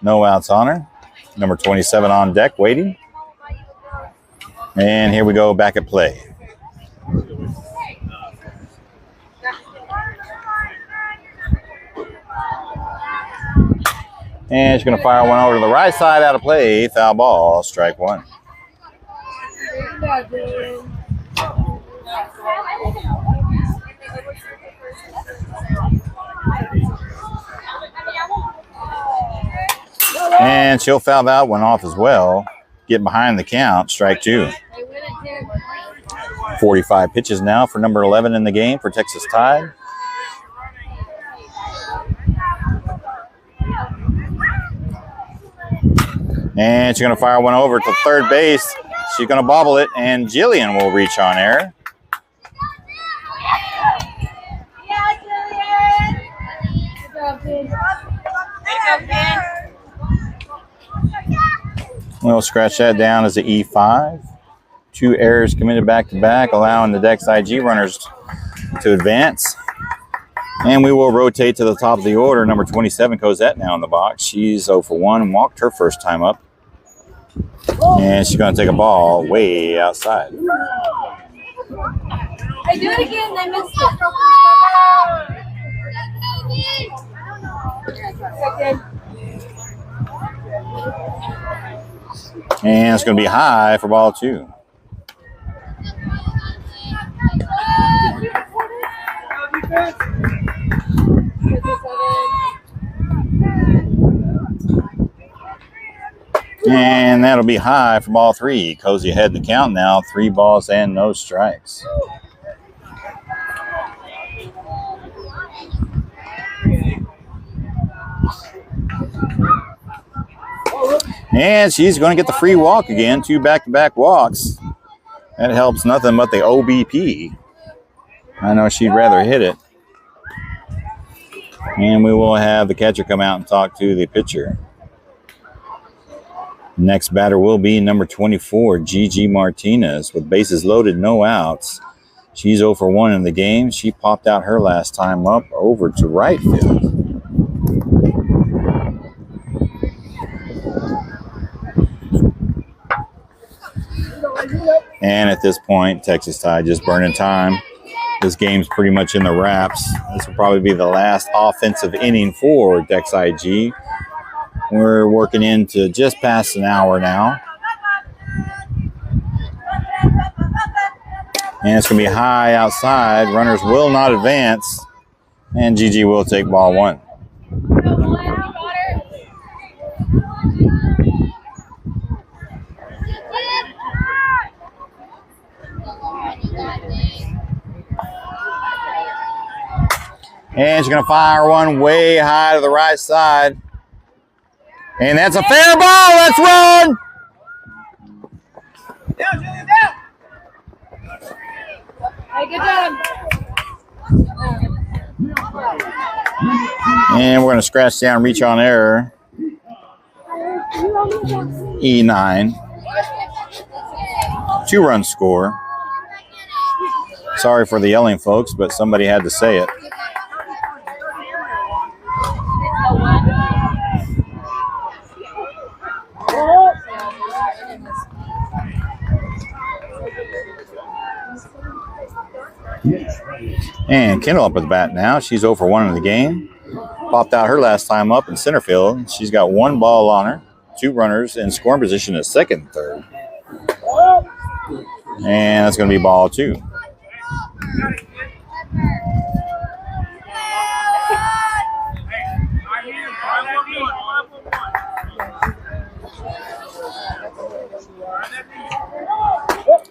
No outs on her. Number 27 on deck, waiting. And here we go, back at play. And she's going to fire one over to the right side out of play. Foul ball, strike one. And she'll foul out one off as well. Get behind the count, strike two. 45 pitches now for number 11 in the game for Texas Tide. And she's going to fire one over to third base. She's going to bobble it, and Jillian will reach on air. We'll scratch that down as an E5. 2 errors committed back-to-back, allowing the Dex IG runners to advance. And we will rotate to the top of the order. Number 27, Cosette, now in the box. She's 0 for 1 and walked her first time up. And she's going to take a ball way outside. I do it again, I missed it. And it's going to be high for ball 2. And that'll be high for ball 3. Cozy ahead in the count now. 3 balls and no strikes. And she's going to get the free walk again. 2 back-to-back walks. That helps nothing but the OBP. I know she'd rather hit it. And we will have the catcher come out and talk to the pitcher. Next batter will be number 24, Gigi Martinez, with bases loaded, no outs. She's 0 for 1 in the game. She popped out her last time up over to right field. And at this point, Texas Tide just burning time. This game's pretty much in the wraps. This will probably be the last offensive inning for Dex IG. We're working into just past an hour now. And it's going to be high outside. Runners will not advance. And Gigi will take ball 1. And she's going to fire one way high to the right side. And that's a fair ball. Let's run. Down, Julian, down. Hey, good job. And we're going to scratch down, reach on error. E9. 2-run score. Sorry for the yelling, folks, but somebody had to say it. And Kendall up with the bat now. She's 0 for 1 in the game. Popped out her last time up in center field. She's got 1 ball on her. 2 runners in scoring position at second and third. And that's going to be ball 2.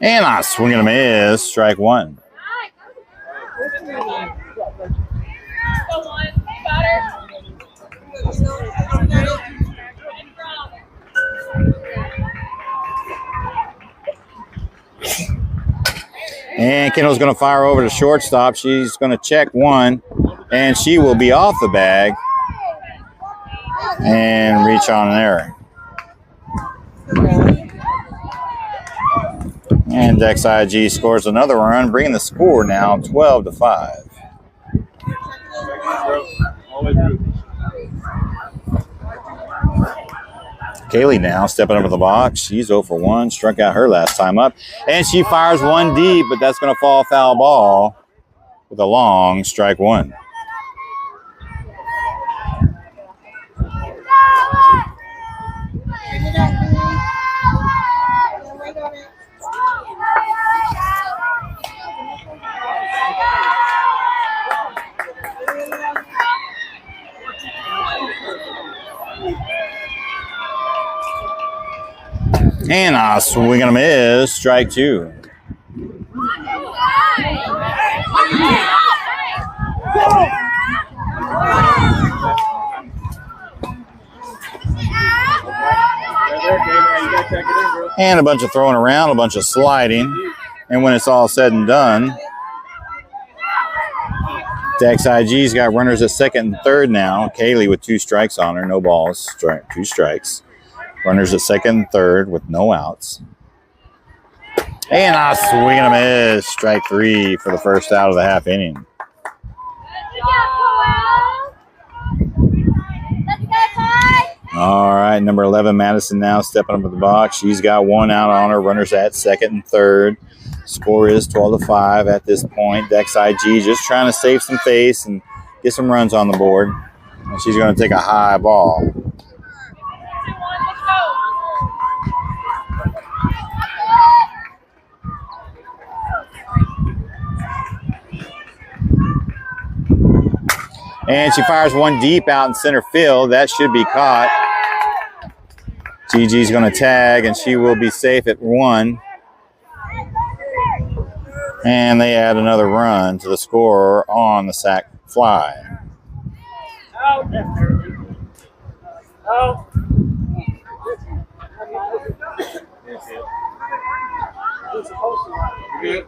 And I swing and a miss. Strike 1. And Kendall's going to fire over to shortstop. She's going to check 1, and she will be off the bag and reach on an error. And Dex IG scores another run, bringing the score now 12-5. Kaylee now stepping up to the box. She's 0 for 1, struck out her last time up. And she fires one deep, but that's going to fall foul ball with a long strike 1. And a swing and a miss. Strike two. And a bunch of throwing around, a bunch of sliding. And when it's all said and done, Dex IG's got runners at second and third now. Kaylee with 2 strikes on her, no balls, 2 strikes. Runners at second and third with no outs. And a swing and a miss. Strike 3 for the first out of the half inning. All right, number 11, Madison now stepping up at the box. She's got 1 out on her. Runners at second and third. Score is 12-5 at this point. Dex IG just trying to save some face and get some runs on the board. And she's going to take a high ball. And she fires one deep out in center field. That should be caught. Gigi's going to tag, and she will be safe at 1. And they add another run to the score on the sac fly. Out. Out. Good.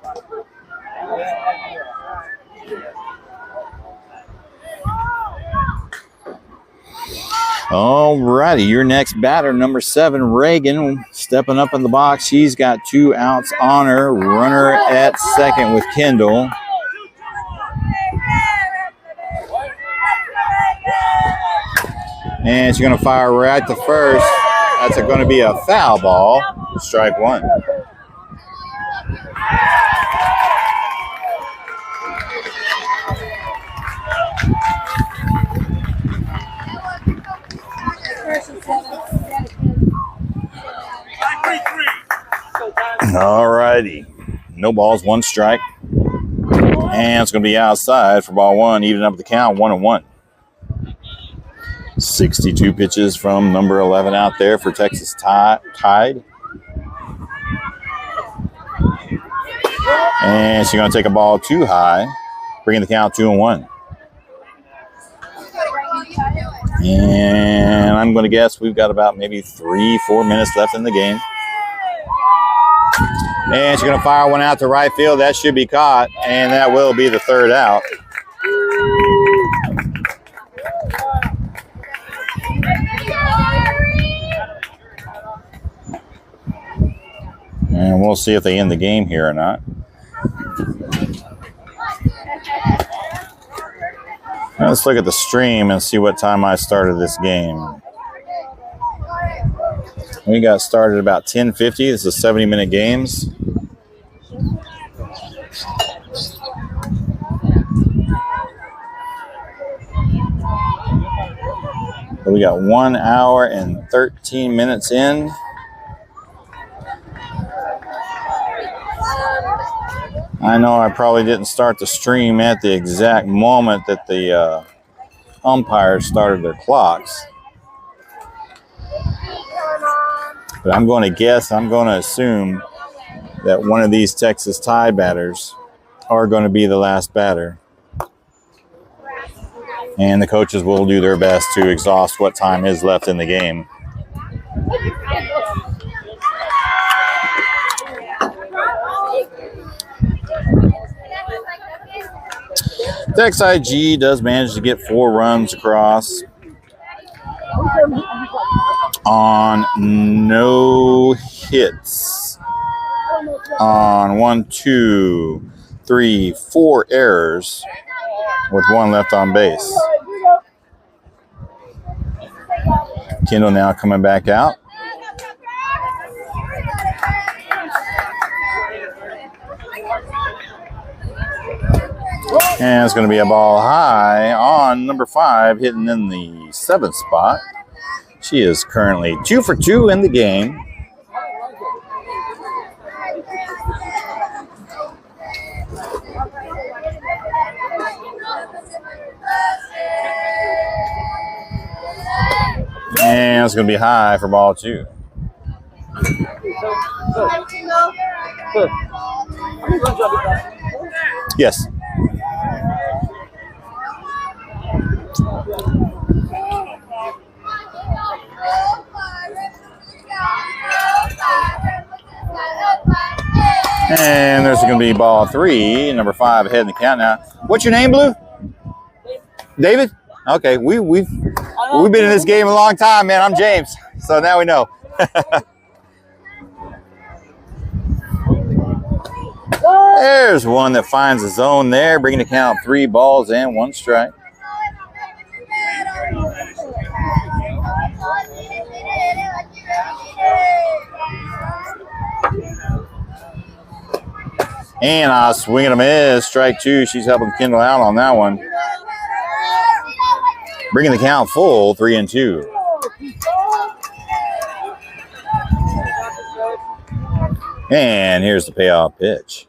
All righty, your next batter, number 7, Reagan, stepping up in the box. She's got 2 outs on her. Runner at second with Kendall. And she's going to fire right to first. That's going to be a foul ball. Strike 1. All righty. No balls, 1 strike. And it's going to be outside for ball 1, even up the count, 1-1. 62 pitches from number 11 out there for Texas Tide. And she's going to take a ball too high, bringing the count 2-1. And I'm going to guess we've got about maybe 3-4 minutes left in the game. And she's going to fire one out to right field. That should be caught, and that will be the 3rd out. And we'll see if they end the game here or not. Let's look at the stream and see what time I started this game. We got started about 10:50. This is 70-minute games. So we got 1 hour and 13 minutes in. I know I probably didn't start the stream at the exact moment that the umpires started their clocks. But I'm going to guess, I'm going to assume that one of these Texas Tide batters are going to be the last batter. And the coaches will do their best to exhaust what time is left in the game. Dex IG does manage to get 4 runs across on no hits, on 1, 2, 3, 4 errors with 1 left on base. Kendall now coming back out. And it's going to be a ball high on number 5, hitting in the 7th spot. She is currently 2 for 2 in the game. And it's going to be high for ball 2. Good. How many runs y'all get last? Yes. And there's going to be ball 3, number 5 ahead in the count now. What's your name, Blue? David? Okay, we've been in this game a long time, man. I'm James, so now we know. There's one that finds the zone there, bringing the count 3 balls and 1 strike. And I swing and a miss, strike 2. She's helping Kendall out on that one. Bringing the count full, 3-2. And here's the payoff pitch.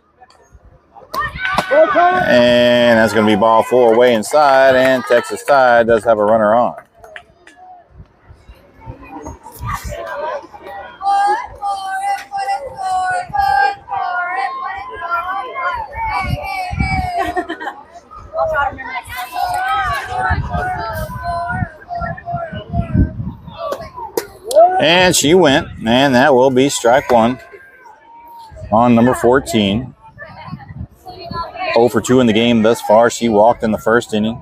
And that's going to be ball 4 away inside, and Texas Tide does have a runner on. And she went, and that will be strike 1 on number 14. 0 for 2 in the game thus far. She walked in the first inning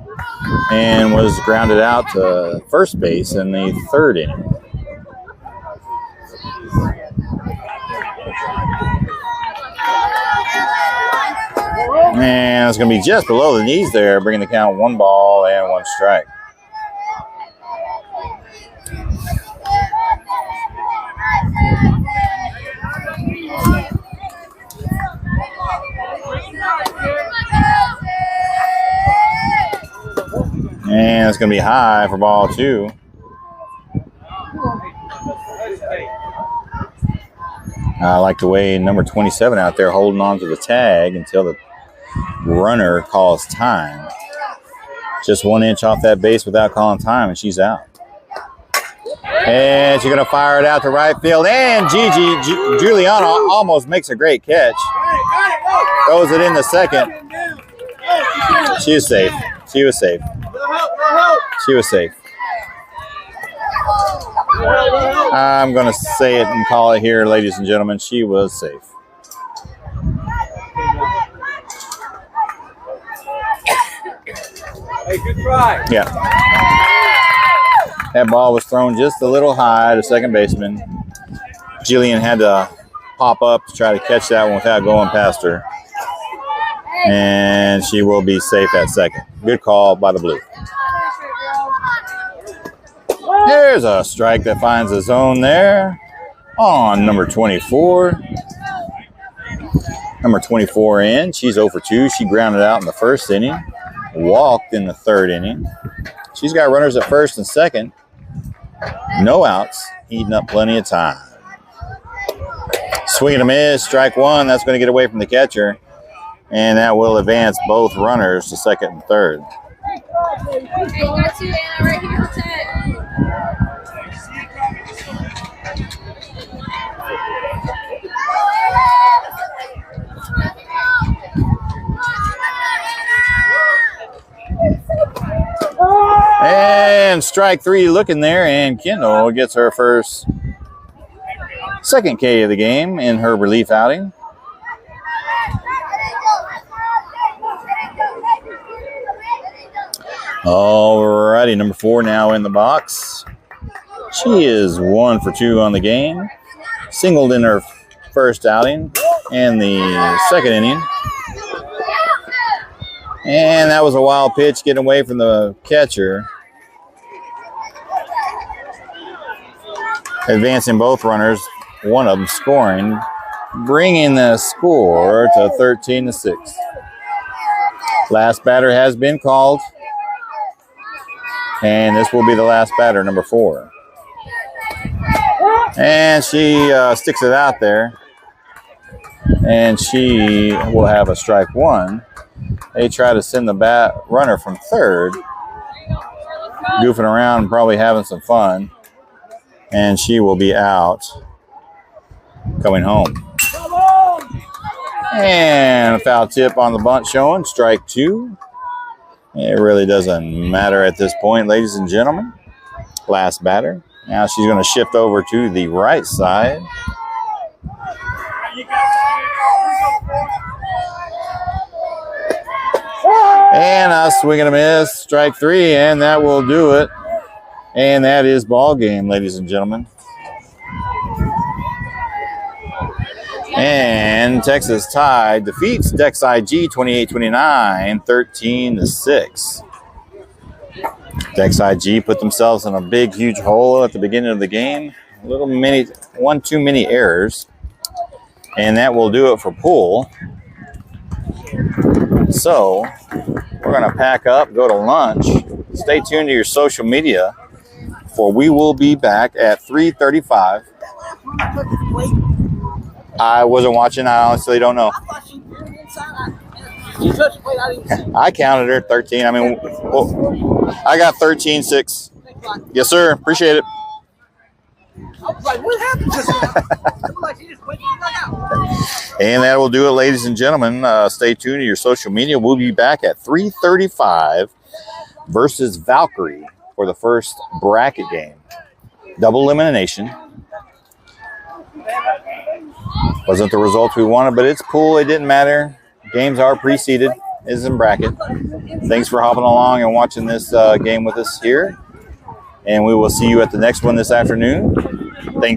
and was grounded out to first base in the 3rd inning. And it's going to be just below the knees there, bringing the count 1 ball and 1 strike. And it's going to be high for ball 2. I like the way number 27 out there holding on to the tag until the runner calls time. Just 1 inch off that base without calling time, and she's out. And she's going to fire it out to right field. And Juliana almost makes a great catch. Throws it in the second. She is safe. She was safe. She was safe. I'm going to say it and call it here, ladies and gentlemen. She was safe. Hey, good try. Yeah. That ball was thrown just a little high to second baseman. Jillian had to pop up to try to catch that one without going past her. And she will be safe at second. Good call by the Blue. There's a strike that finds a zone there on number 24. Number 24 in. She's 0 for 2. She grounded out in the first inning. Walked in the 3rd inning. She's got runners at first and second. No outs. Eating up plenty of time. Swing and a miss. Strike 1. That's going to get away from the catcher. And that will advance both runners to second and third. Hey, you got 2 Anna right here for 10. And strike 3 looking there, and Kendall gets her second K of the game in her relief outing. Alrighty, number 4 now in the box. She is 1 for 2 on the game. Singled in her first outing and the second inning. And that was a wild pitch getting away from the catcher. Advancing both runners, one of them scoring, bringing the score to 13-6. Last batter has been called. And this will be the last batter, number 4. And she sticks it out there. And she will have a strike 1. They try to send the runner from third. Goofing around and probably having some fun. And she will be out. coming home. Come on! And a foul tip on the bunt showing, strike 2. It really doesn't matter at this point, ladies and gentlemen. Last batter. Now she's going to shift over to the right side. And a swing and a miss, strike 3, and that will do it. And that is ball game, ladies and gentlemen. And Texas Tide defeats Dex IG 28-29, 13-6. Dex IG put themselves in a big, huge hole at the beginning of the game. One too many errors. And that will do it for pool. So we're going to pack up, go to lunch. Stay tuned to your social media, for we will be back at 3:35. I wasn't watching. I honestly don't know. I counted her 13. I mean, well, I got 13-6. Yes, sir. Appreciate it. And that will do it, ladies and gentlemen. Stay tuned to your social media. We'll be back at 3:35 versus Valkyrie for the first bracket game. Double elimination. Wasn't the results we wanted, but it's cool. It didn't matter. Games are preceded. Is in bracket. Thanks for hopping along and watching this game with us here. And we will see you at the next one this afternoon. Thank you.